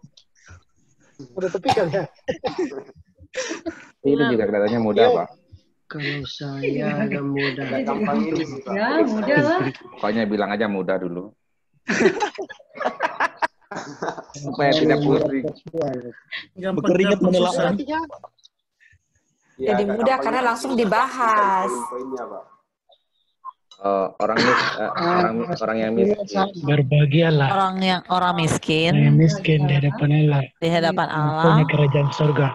Udah topikal ya? Ini juga kelihatannya mudah, Pak. Kalau saya agak mudah. Ya, mudah lah. Pokoknya bilang aja mudah dulu. Supaya tidak pusing. Berkeringat menelaah. Jadi mudah karena langsung dibahas. Orang yang miskin. Berbahagialah Orang miskin yang miskin di hadapan Allah. di hadapan Allah Mempunyai kerajaan surga.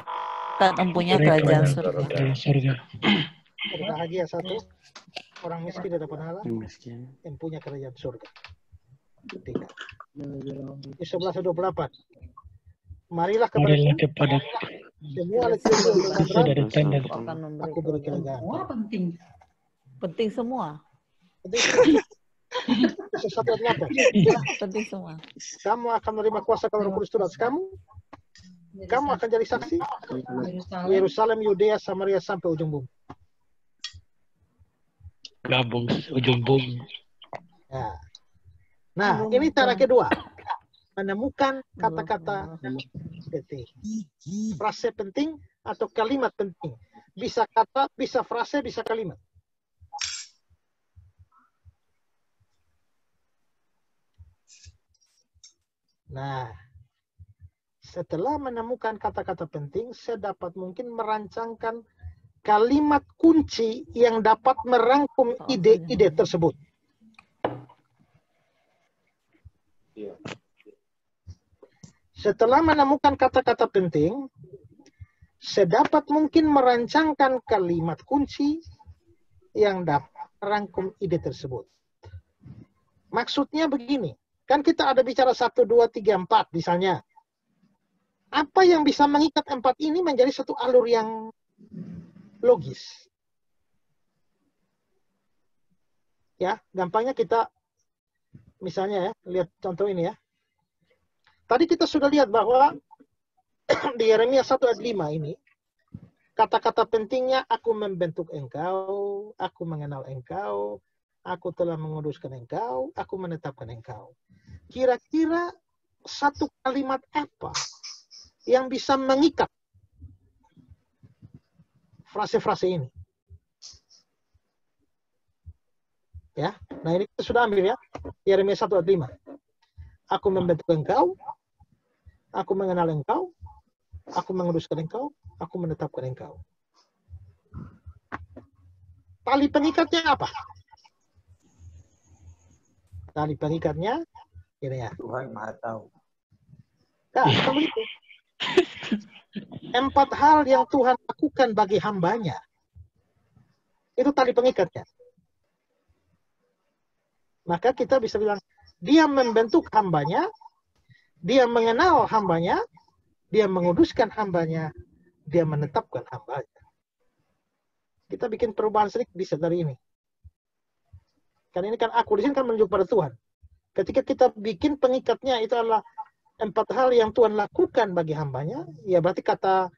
dan mempunyai kerajaan surga. Surga. Berbahagia satu, orang miskin di hadapan Allah yang punya kerajaan surga. 3. 11:28. Marilah kepada semua dari tanda aku beri kerajaan. Wah, penting. Penting semua. Sesuatu yang apa? Penting semua. Kamu akan menerima kuasa kalau Roh Kudus turun atas kamu. Kamu akan jadi saksi Yerusalem, Yudea, Samaria sampai ujung bumi. gabung ujung bumi. Ya. Nah, ini cara kedua. Menemukan kata-kata penting. Frase penting atau kalimat penting. Bisa kata, bisa frase, bisa kalimat. Nah, setelah menemukan kata-kata penting, saya dapat mungkin merancangkan kalimat kunci yang dapat merangkum ide-ide tersebut. Setelah menemukan kata-kata penting, saya dapat mungkin merancangkan kalimat kunci yang dapat merangkum ide tersebut. Maksudnya begini. Kan kita ada bicara 1, 2, 3, 4 misalnya. Apa yang bisa mengikat 4 ini menjadi satu alur yang logis. Ya, gampangnya kita misalnya ya, lihat contoh ini ya. Tadi kita sudah lihat bahwa di Yeremia 1 ayat 5 ini, kata-kata pentingnya aku membentuk engkau, aku mengenal engkau, aku telah menguduskan engkau, aku menetapkan engkau. Kira-kira satu kalimat apa yang bisa mengikat frase-frase ini? Ya, nah ini kita sudah ambil ya. Yeremia 1 ayat 5. Aku membentuk engkau, aku mengenal engkau, aku menguduskan engkau, aku menetapkan engkau. Tali pengikatnya apa? Tali pengikatnya ini ya. Tuhan Maha Tahu. Nah, begitu. 4 hal yang Tuhan lakukan bagi hambanya. Itu tali pengikatnya. Maka kita bisa bilang, dia membentuk hambanya, dia mengenal hambanya, dia menguduskan hambanya, dia menetapkan hambanya. Kita bikin perubahan sedikit bisa dari ini. Kan ini kan aku, di sini kan menunjuk pada Tuhan. Ketika kita bikin pengikatnya itu adalah 4 hal yang Tuhan lakukan bagi hambanya, ya berarti kata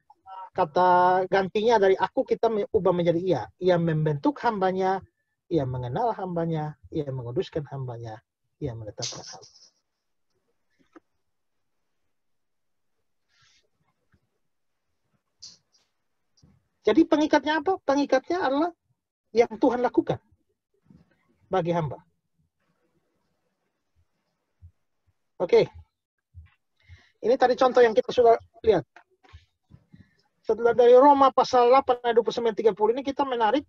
gantinya dari aku kita ubah menjadi ia. Ia membentuk hambanya, ia mengenal hambanya, ia menguduskan hambanya, ia menetapkan hambanya. Jadi pengikatnya apa? Pengikatnya adalah yang Tuhan lakukan bagi hamba. Oke. Ini tadi contoh yang kita sudah lihat. Setelah dari Roma pasal 8 ayat 29-30 ini kita menarik,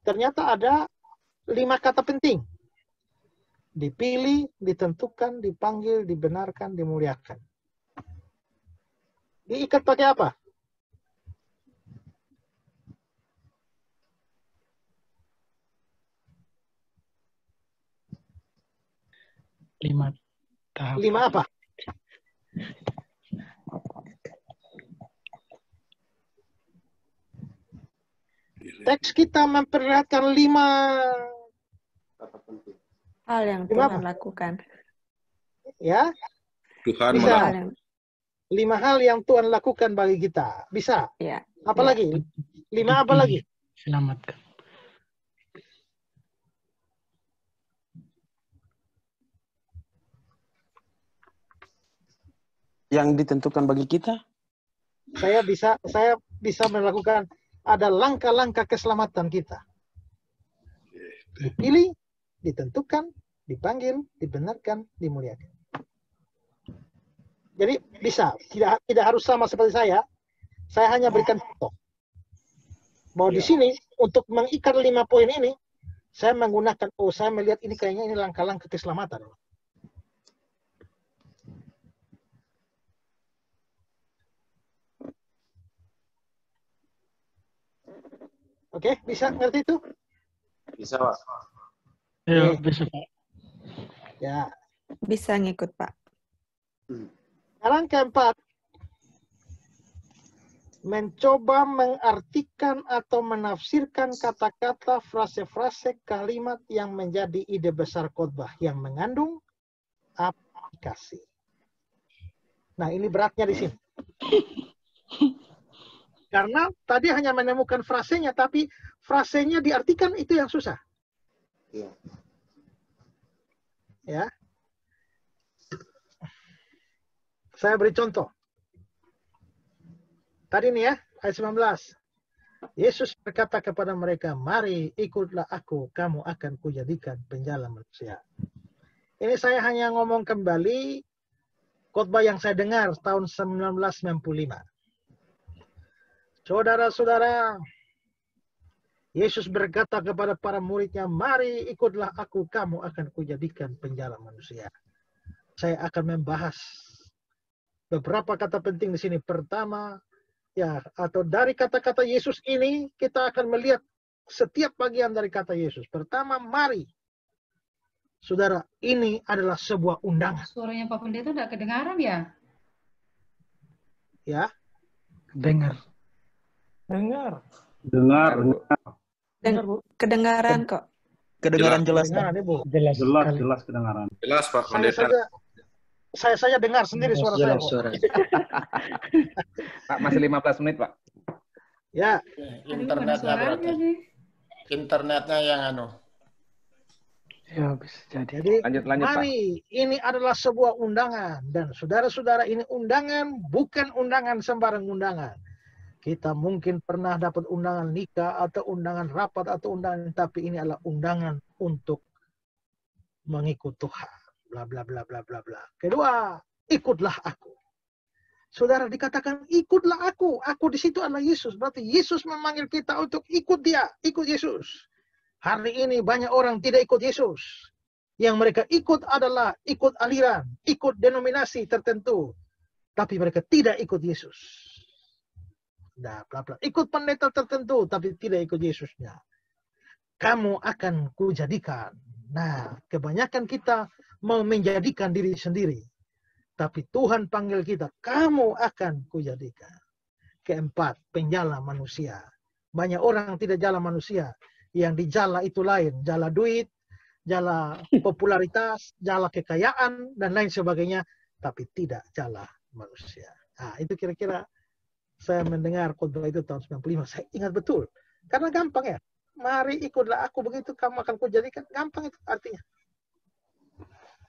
ternyata ada 5 kata penting. Dipilih, ditentukan, dipanggil, dibenarkan, dimuliakan. Diikat pakai apa? Lima tahap. 5 apa? Teks kita memperlihatkan 5 hal yang Tuhan lakukan. Ya. Tuhan bisa. 5 hal yang Tuhan lakukan bagi kita. Bisa. Ya. Apa lagi? 5 apa lagi? Selamatkan. Yang ditentukan bagi kita? Saya bisa melakukan ada langkah-langkah keselamatan kita. Dipilih, ditentukan, dipanggil, dibenarkan, dimuliakan. Jadi bisa, tidak harus sama seperti saya. Saya hanya berikan contoh. Mau di sini untuk mengikat 5 poin ini, saya menggunakan, saya melihat ini kayaknya ini langkah-langkah keselamatan. Oke, bisa ngerti itu? Bisa, Pak. Ya, bisa, Pak. Ya. Bisa ngikut, Pak. Sekarang keempat, mencoba mengartikan atau menafsirkan kata-kata, frase-frase, kalimat yang menjadi ide besar khotbah yang mengandung aplikasi. Nah, ini beratnya di sini. Karena tadi hanya menemukan frasenya, tapi frasenya diartikan itu yang susah. Ya. Saya beri contoh. Tadi nih ya, ayat 19. Yesus berkata kepada mereka, mari ikutlah aku, kamu akan kujadikan penjala manusia. Ini saya hanya ngomong kembali khotbah yang saya dengar tahun 1995. Saudara-saudara, Yesus berkata kepada para muridnya, mari ikutlah aku, kamu akan kujadikan penjala manusia. Saya akan membahas beberapa kata penting di sini. Pertama, ya, atau dari kata-kata Yesus ini, kita akan melihat setiap bagian dari kata Yesus. Pertama, mari. Saudara, ini adalah sebuah undangan. Suaranya Pak Pendeta tidak kedengaran ya? Ya. Dengar. Dengar. Kedengaran kok. Kedengaran jelas. Jelas kedengaran. Jelas, Pak Pendeta. Saya saja dengar sendiri suara saya. Pak, masih 15 menit, Pak. Ya. Internetnya berarti. Internetnya yang Ya, bisa jadi. Jadi, lanjut, mari, Pak. ini adalah sebuah undangan. Dan saudara-saudara, ini undangan, bukan undangan sembarang undangan. Kita mungkin pernah dapat undangan nikah, atau undangan rapat, atau undangan, tapi ini adalah undangan untuk mengikut Tuhan. Bla, bla, bla, bla, bla, bla. Kedua, ikutlah aku. Saudara dikatakan, ikutlah aku. Aku di situ adalah Yesus. Berarti Yesus memanggil kita untuk ikut dia, ikut Yesus. Hari ini banyak orang tidak ikut Yesus. Yang mereka ikut adalah ikut aliran, ikut denominasi tertentu. Tapi mereka tidak ikut Yesus. Nah, bla bla. Ikut pendeta tertentu, tapi tidak ikut Yesusnya. Kamu akan kujadikan. Nah, kebanyakan kita mau menjadikan diri sendiri. Tapi Tuhan panggil kita, kamu akan kujadikan. Keempat, penjala manusia. Banyak orang tidak jala manusia. Yang dijala itu lain. Jala duit, jala popularitas, jala kekayaan, dan lain sebagainya. Tapi tidak jala manusia. Nah, itu kira-kira saya mendengar khotbah itu tahun 95. Saya ingat betul. Karena gampang ya. Mari ikutlah aku, begitu kamu akan kujadikan. Gampang itu artinya.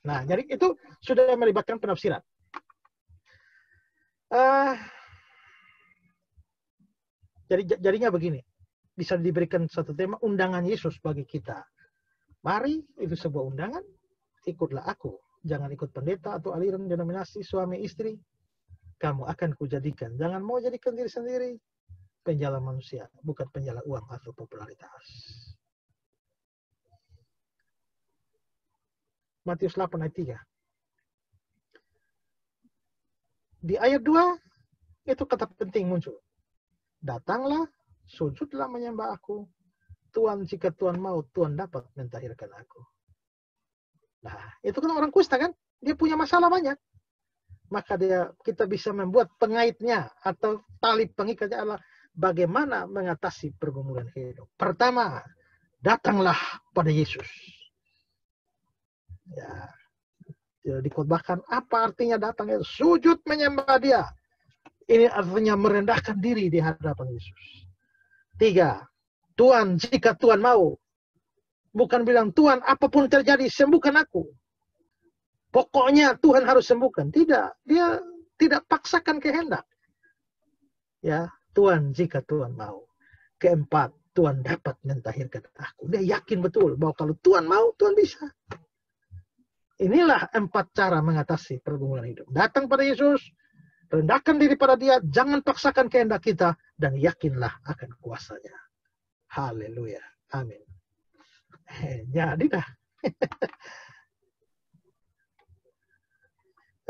Nah, jadi itu sudah melibatkan penafsiran. Jadinya begini. Bisa diberikan satu tema, undangan Yesus bagi kita. Mari, itu sebuah undangan. Ikutlah aku. Jangan ikut pendeta atau aliran denominasi suami istri. Kamu akan kujadikan. Jangan mau jadikan diri sendiri. Penjala manusia, bukan penjala uang atau popularitas. Matius 8 ayat 3. Di ayat 2, itu kata penting muncul. Datanglah, sujudlah menyembah aku. Tuhan, jika Tuhan mau, Tuhan dapat mentahirkan aku. Nah, itu kan orang kusta kan? Dia punya masalah banyak. Maka kita bisa membuat pengaitnya atau tali pengikatnya adalah bagaimana mengatasi pergumulan hidup. Pertama, datanglah pada Yesus. Ya, dikhotbahkan apa artinya datang itu? Sujud menyembah Dia. Ini artinya merendahkan diri di hadapan Yesus. 3, Tuhan, jika Tuhan mau. Bukan bilang, Tuhan, apapun terjadi, sembuhkan aku. Pokoknya Tuhan harus sembuhkan. Tidak, Dia tidak paksakan kehendak. Ya, Tuhan, jika Tuhan mau. 4, Tuhan dapat mentahirkan aku. Dia yakin betul bahwa kalau Tuhan mau, Tuhan bisa. Inilah 4 cara mengatasi pergumulan hidup. Datang pada Yesus, rendahkan diri pada Dia, jangan paksakan kehendak kita, dan yakinlah akan kuasanya. Haleluya. Amin. Jadi dah.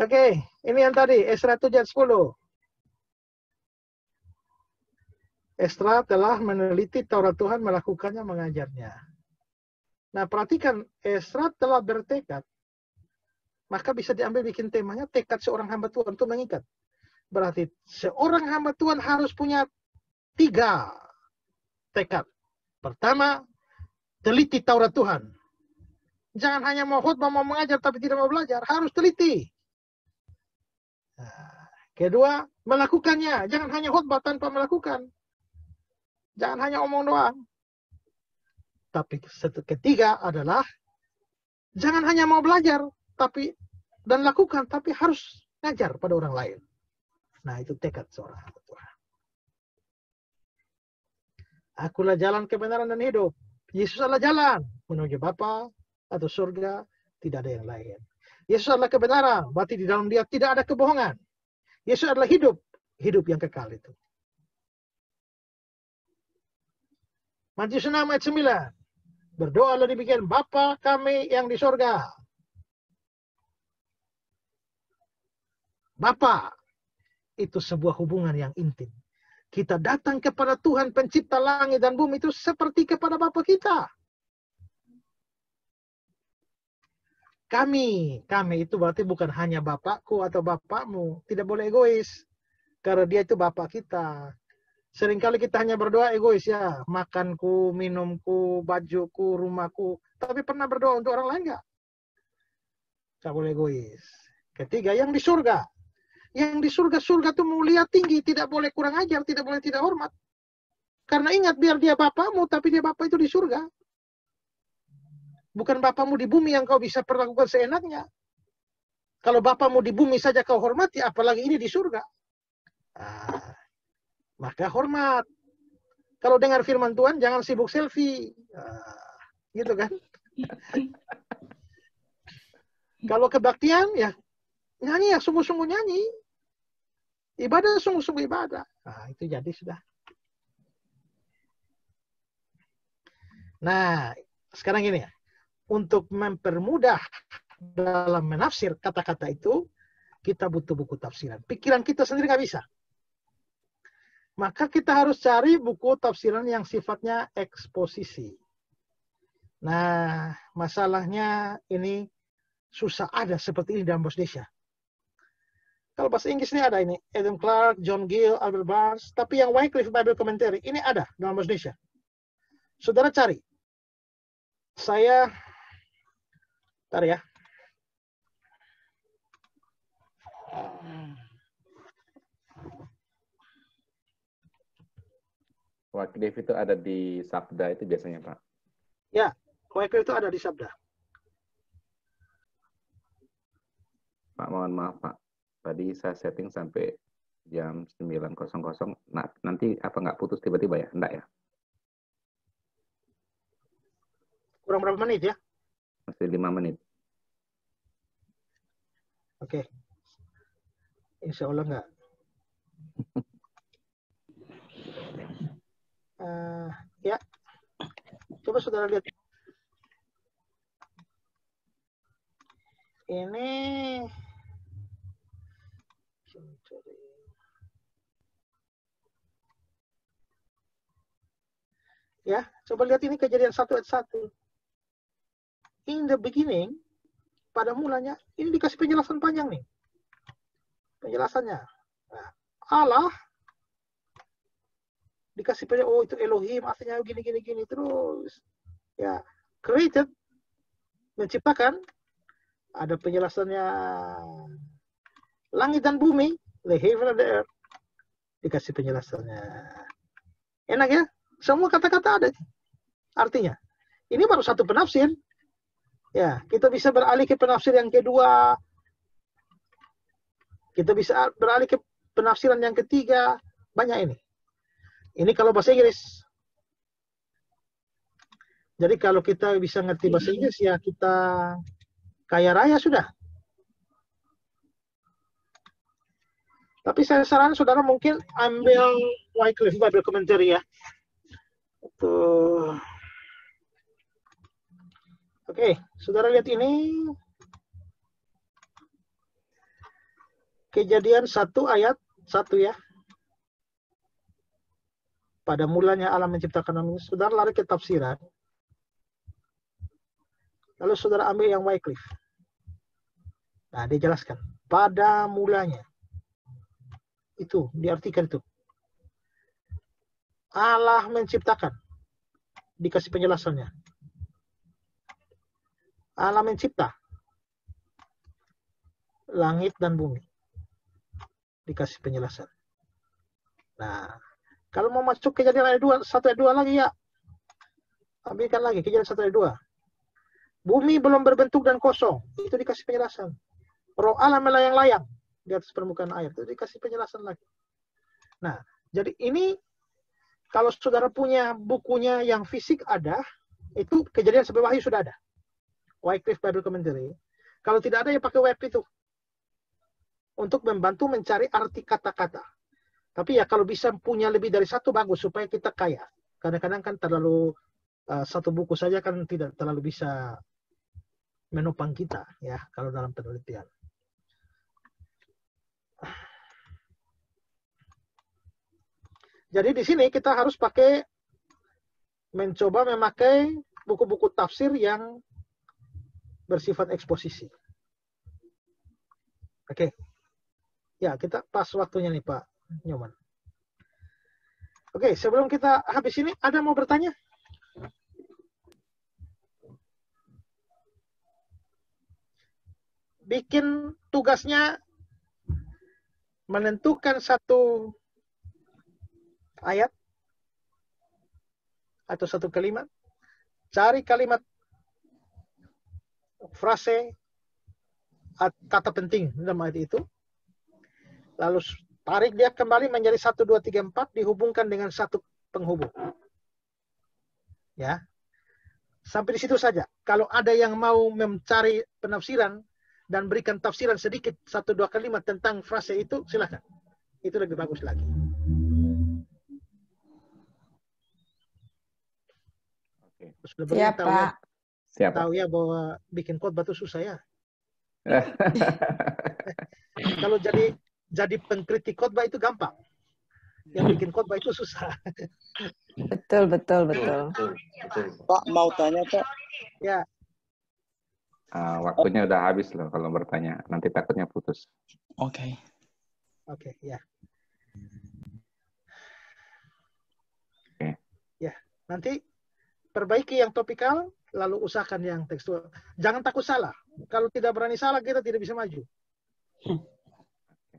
Oke, ini yang tadi, Esra 7 ayat 10. Esra telah meneliti Taurat Tuhan, melakukannya, mengajarnya. Nah, perhatikan, Esra telah bertekad. Maka bisa diambil bikin temanya, tekad seorang hamba Tuhan itu mengikat. Berarti seorang hamba Tuhan harus punya 3 tekad. Pertama, teliti Taurat Tuhan. Jangan hanya mau khotbah, mau mengajar, tapi tidak mau belajar. Harus teliti. Nah, kedua, melakukannya. Jangan hanya khotbah tanpa melakukan. Jangan hanya omong doang. Tapi ketiga adalah, jangan hanya mau belajar dan lakukan, tapi harus ngajar pada orang lain. Nah, itu tekad seorang hamba Tuhan. Akulah jalan, kebenaran, dan hidup. Yesus adalah jalan menuju Bapa atau surga, tidak ada yang lain. Yesus adalah kebenaran, berarti di dalam Dia tidak ada kebohongan. Yesus adalah hidup, hidup yang kekal itu. Matius 6 ayat 9. Berdoalah demikian, Bapa kami yang di surga. Bapa, itu sebuah hubungan yang intim. Kita datang kepada Tuhan pencipta langit dan bumi itu seperti kepada Bapa kita. Kami itu berarti bukan hanya Bapakku atau Bapakmu. Tidak boleh egois. Karena Dia itu Bapa kita. Seringkali kita hanya berdoa egois ya. Makanku, minumku, bajuku, rumahku. Tapi pernah berdoa untuk orang lain nggak? Tidak boleh egois. Ketiga, yang di surga. Yang di surga itu mulia tinggi. Tidak boleh kurang ajar, tidak boleh tidak hormat. Karena ingat, biar Dia Bapamu, tapi Dia Bapa itu di surga. Bukan Bapamu di bumi yang kau bisa perlakukan seenaknya. Kalau Bapamu di bumi saja kau hormati, apalagi ini di surga. Maka hormat. Kalau dengar firman Tuhan, jangan sibuk selfie. Gitu kan? Kalau kebaktian, ya nyanyi ya, sungguh-sungguh nyanyi. Ibadah, sungguh-sungguh ibadah. Nah, itu jadi sudah. Nah, sekarang gini ya. Untuk mempermudah dalam menafsir kata-kata itu, kita butuh buku tafsiran. Pikiran kita sendiri nggak bisa. Maka kita harus cari buku tafsiran yang sifatnya eksposisi. Nah, masalahnya ini susah ada seperti ini dalam bahasa Indonesia. Kalau bahasa Inggris ini ada ini, Adam Clark, John Gill, Albert Barnes, tapi yang Wycliffe Bible Commentary ini ada dalam bahasa Indonesia. Saudara cari. Saya, bentar ya. Wycliffe itu ada di Sabda itu biasanya, Pak. Ya, Wycliffe itu ada di Sabda. Pak, mohon maaf, Pak. Tadi saya setting sampai jam 9.00. Nah, nanti apa nggak putus tiba-tiba ya? Enggak ya? Kurang berapa menit ya? Masih 5 menit. Oke. Insya Allah enggak. Ya, coba saudara lihat. Ini ya, coba lihat ini Kejadian 1 ayat 1. In the beginning, pada mulanya, ini dikasih penjelasan panjang nih. Penjelasannya. Nah, Allah dikasih penjelasan, oh itu Elohim, artinya gini, terus. Ya, created, menciptakan, ada penjelasannya langit dan bumi, the heaven and the earth, dikasih penjelasannya. Enak ya? Semua kata-kata ada artinya. Ini baru satu penafsir. Ya, kita bisa beralih ke penafsir yang kedua. Kita bisa beralih ke penafsiran yang ketiga. Banyak ini. Ini kalau bahasa Inggris. Jadi kalau kita bisa ngerti bahasa Inggris, ya kita kaya raya sudah. Tapi saya saran saudara mungkin ambil Wycliffe Bible Commentary ya. Tuh. Oke, saudara lihat ini. Kejadian 1 ayat 1 ya. Pada mulanya Allah menciptakan manusia. Saudara lari ke tafsiran. Lalu saudara ambil yang Wycliffe. Nah, dia jelaskan. Pada mulanya. Itu, diartikan itu. Allah menciptakan. Dikasih penjelasannya. Allah mencipta langit dan bumi. Dikasih penjelasan. Nah, kalau mau masuk kejadian ayat 2, 1 ayat 2 lagi ya. Ambilkan lagi kejadian 1 ayat 2. Bumi belum berbentuk dan kosong. Itu dikasih penjelasan. Roh Allah melayang-layang di atas permukaan air. Itu dikasih penjelasan lagi. Nah, jadi ini kalau saudara punya bukunya yang fisik ada, itu kejadian sampai wahyu sudah ada. Wycliffe Bible Commentary. Kalau tidak ada ya pakai web itu. Untuk membantu mencari arti kata-kata. Tapi ya kalau bisa punya lebih dari satu bagus supaya kita kaya. Kadang-kadang kan terlalu satu buku saja kan tidak terlalu bisa menopang kita ya kalau dalam penelitian. Jadi di sini kita harus mencoba memakai buku-buku tafsir yang bersifat eksposisi. Oke. Ya, kita pas waktunya nih Pak Nyoman. Oke, sebelum kita habis ini, ada mau bertanya? Bikin tugasnya menentukan satu ayat atau satu kalimat. Cari kalimat frase kata penting dalam ayat itu. Lalu tarik dia kembali menjadi 1, 2, 3, 4 dihubungkan dengan satu penghubung. Ya. Sampai di situ saja. Kalau ada yang mau mencari penafsiran dan berikan tafsiran sedikit 1, 2 kalimat tentang frase itu, silakan. Itu lebih bagus lagi. Oke. Siap, Pak. Siap. Tahu ya bahwa bikin khotbah itu susah ya. Kalau jadi pengkritik khotbah itu gampang. Yang bikin khotbah itu susah. Betul. Pak, mau tanya, Pak? Ya. Waktunya udah habis loh kalau bertanya. Nanti takutnya putus. Oke. Oke, ya. Oke. Ya, nanti perbaiki yang topikal, lalu usahakan yang tekstual. Jangan takut salah. Kalau tidak berani salah, kita tidak bisa maju.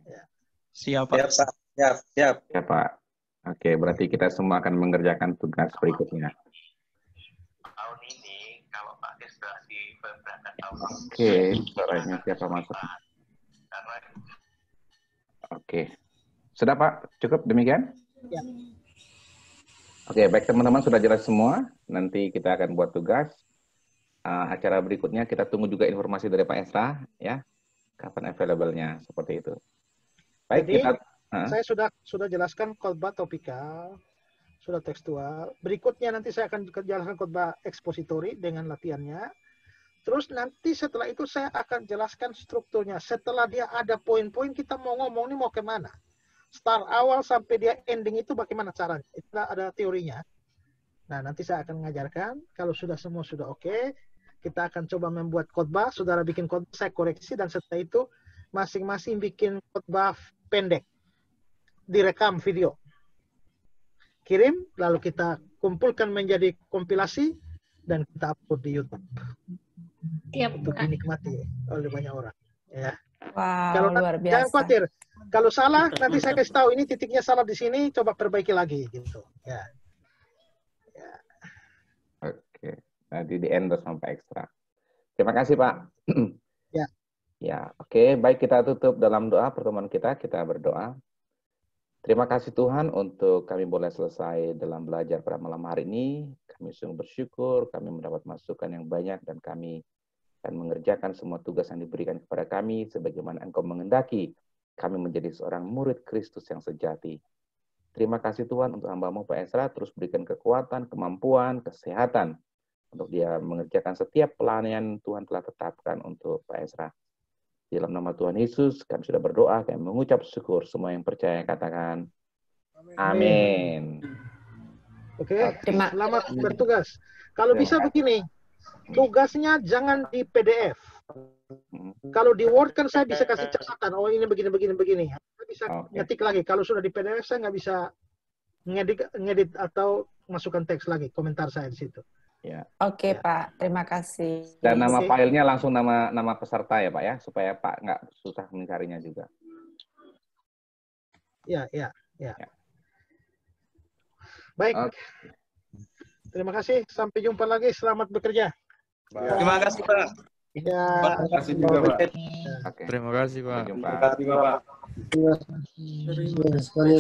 Ya. Siap, Pak. Siap, Pak. Oke, berarti kita semua akan mengerjakan tugas berikutnya. Tahun ini, kalau pakai situasi berangkat tahun Oke, suaranya siapa masuk? Oke. Sudah, Pak? Cukup demikian? Ya. Oke, baik teman-teman, sudah jelas semua. Nanti kita akan buat tugas. Acara berikutnya kita tunggu juga informasi dari Pak Esra, ya. Kapan available-nya, seperti itu. Baik, Jadi, kita... saya sudah jelaskan khotbah topikal, sudah tekstual. Berikutnya nanti saya akan jelaskan khotbah ekspositori dengan latihannya. Terus nanti setelah itu saya akan jelaskan strukturnya. Setelah dia ada poin-poin, kita mau ngomong nih mau kemana. Start awal sampai dia ending itu bagaimana caranya. Itu ada teorinya. Nah, nanti saya akan mengajarkan. Kalau semua sudah oke, kita akan coba membuat khotbah. Saudara bikin khotbah, saya koreksi. Dan setelah itu masing-masing bikin khotbah pendek. Direkam video. kirim, lalu kita kumpulkan menjadi kompilasi dan kita upload di YouTube untuk dinikmati oleh banyak orang. Ya. Wow, Kalau luar biasa. jangan khawatir, kalau salah nanti saya kasih tahu ini titiknya salah di sini, coba perbaiki lagi gitu. Ya. Oke, nanti di endorse sampai ekstra. Terima kasih Pak. Ya. Ya, oke, baik kita tutup dalam doa pertemuan kita berdoa. Terima kasih Tuhan untuk kami boleh selesai dalam belajar pada malam hari ini. Kami sungguh bersyukur, kami mendapat masukan yang banyak dan kami akan mengerjakan semua tugas yang diberikan kepada kami sebagaimana Engkau mengendaki kami menjadi seorang murid Kristus yang sejati. Terima kasih Tuhan untuk hamba-Mu Pak Esra, terus berikan kekuatan, kemampuan, kesehatan untuk dia mengerjakan setiap pelayanan Tuhan telah tetapkan untuk Pak Esra. Di dalam nama Tuhan Yesus, kami sudah berdoa, kami mengucap syukur. Semua yang percaya katakan, amin. Oke, selamat bertugas. Kalau bisa begini, tugasnya jangan di PDF. Kalau di Word kan saya bisa kasih catatan, oh ini begini. Saya bisa ngetik lagi. Kalau sudah di PDF saya nggak bisa ngedit atau masukkan teks lagi, komentar saya di situ. Ya. Oke, Pak. Terima kasih. Dan nama filenya langsung nama peserta ya Pak ya, supaya Pak nggak susah mencarinya juga. Ya. Baik. Terima kasih. Sampai jumpa lagi. Selamat bekerja. Terima kasih Pak. Ya. Terima kasih juga Pak. Terima kasih Pak. Sampai jumpa. Terima kasih Bapak. Terima kasih sekali.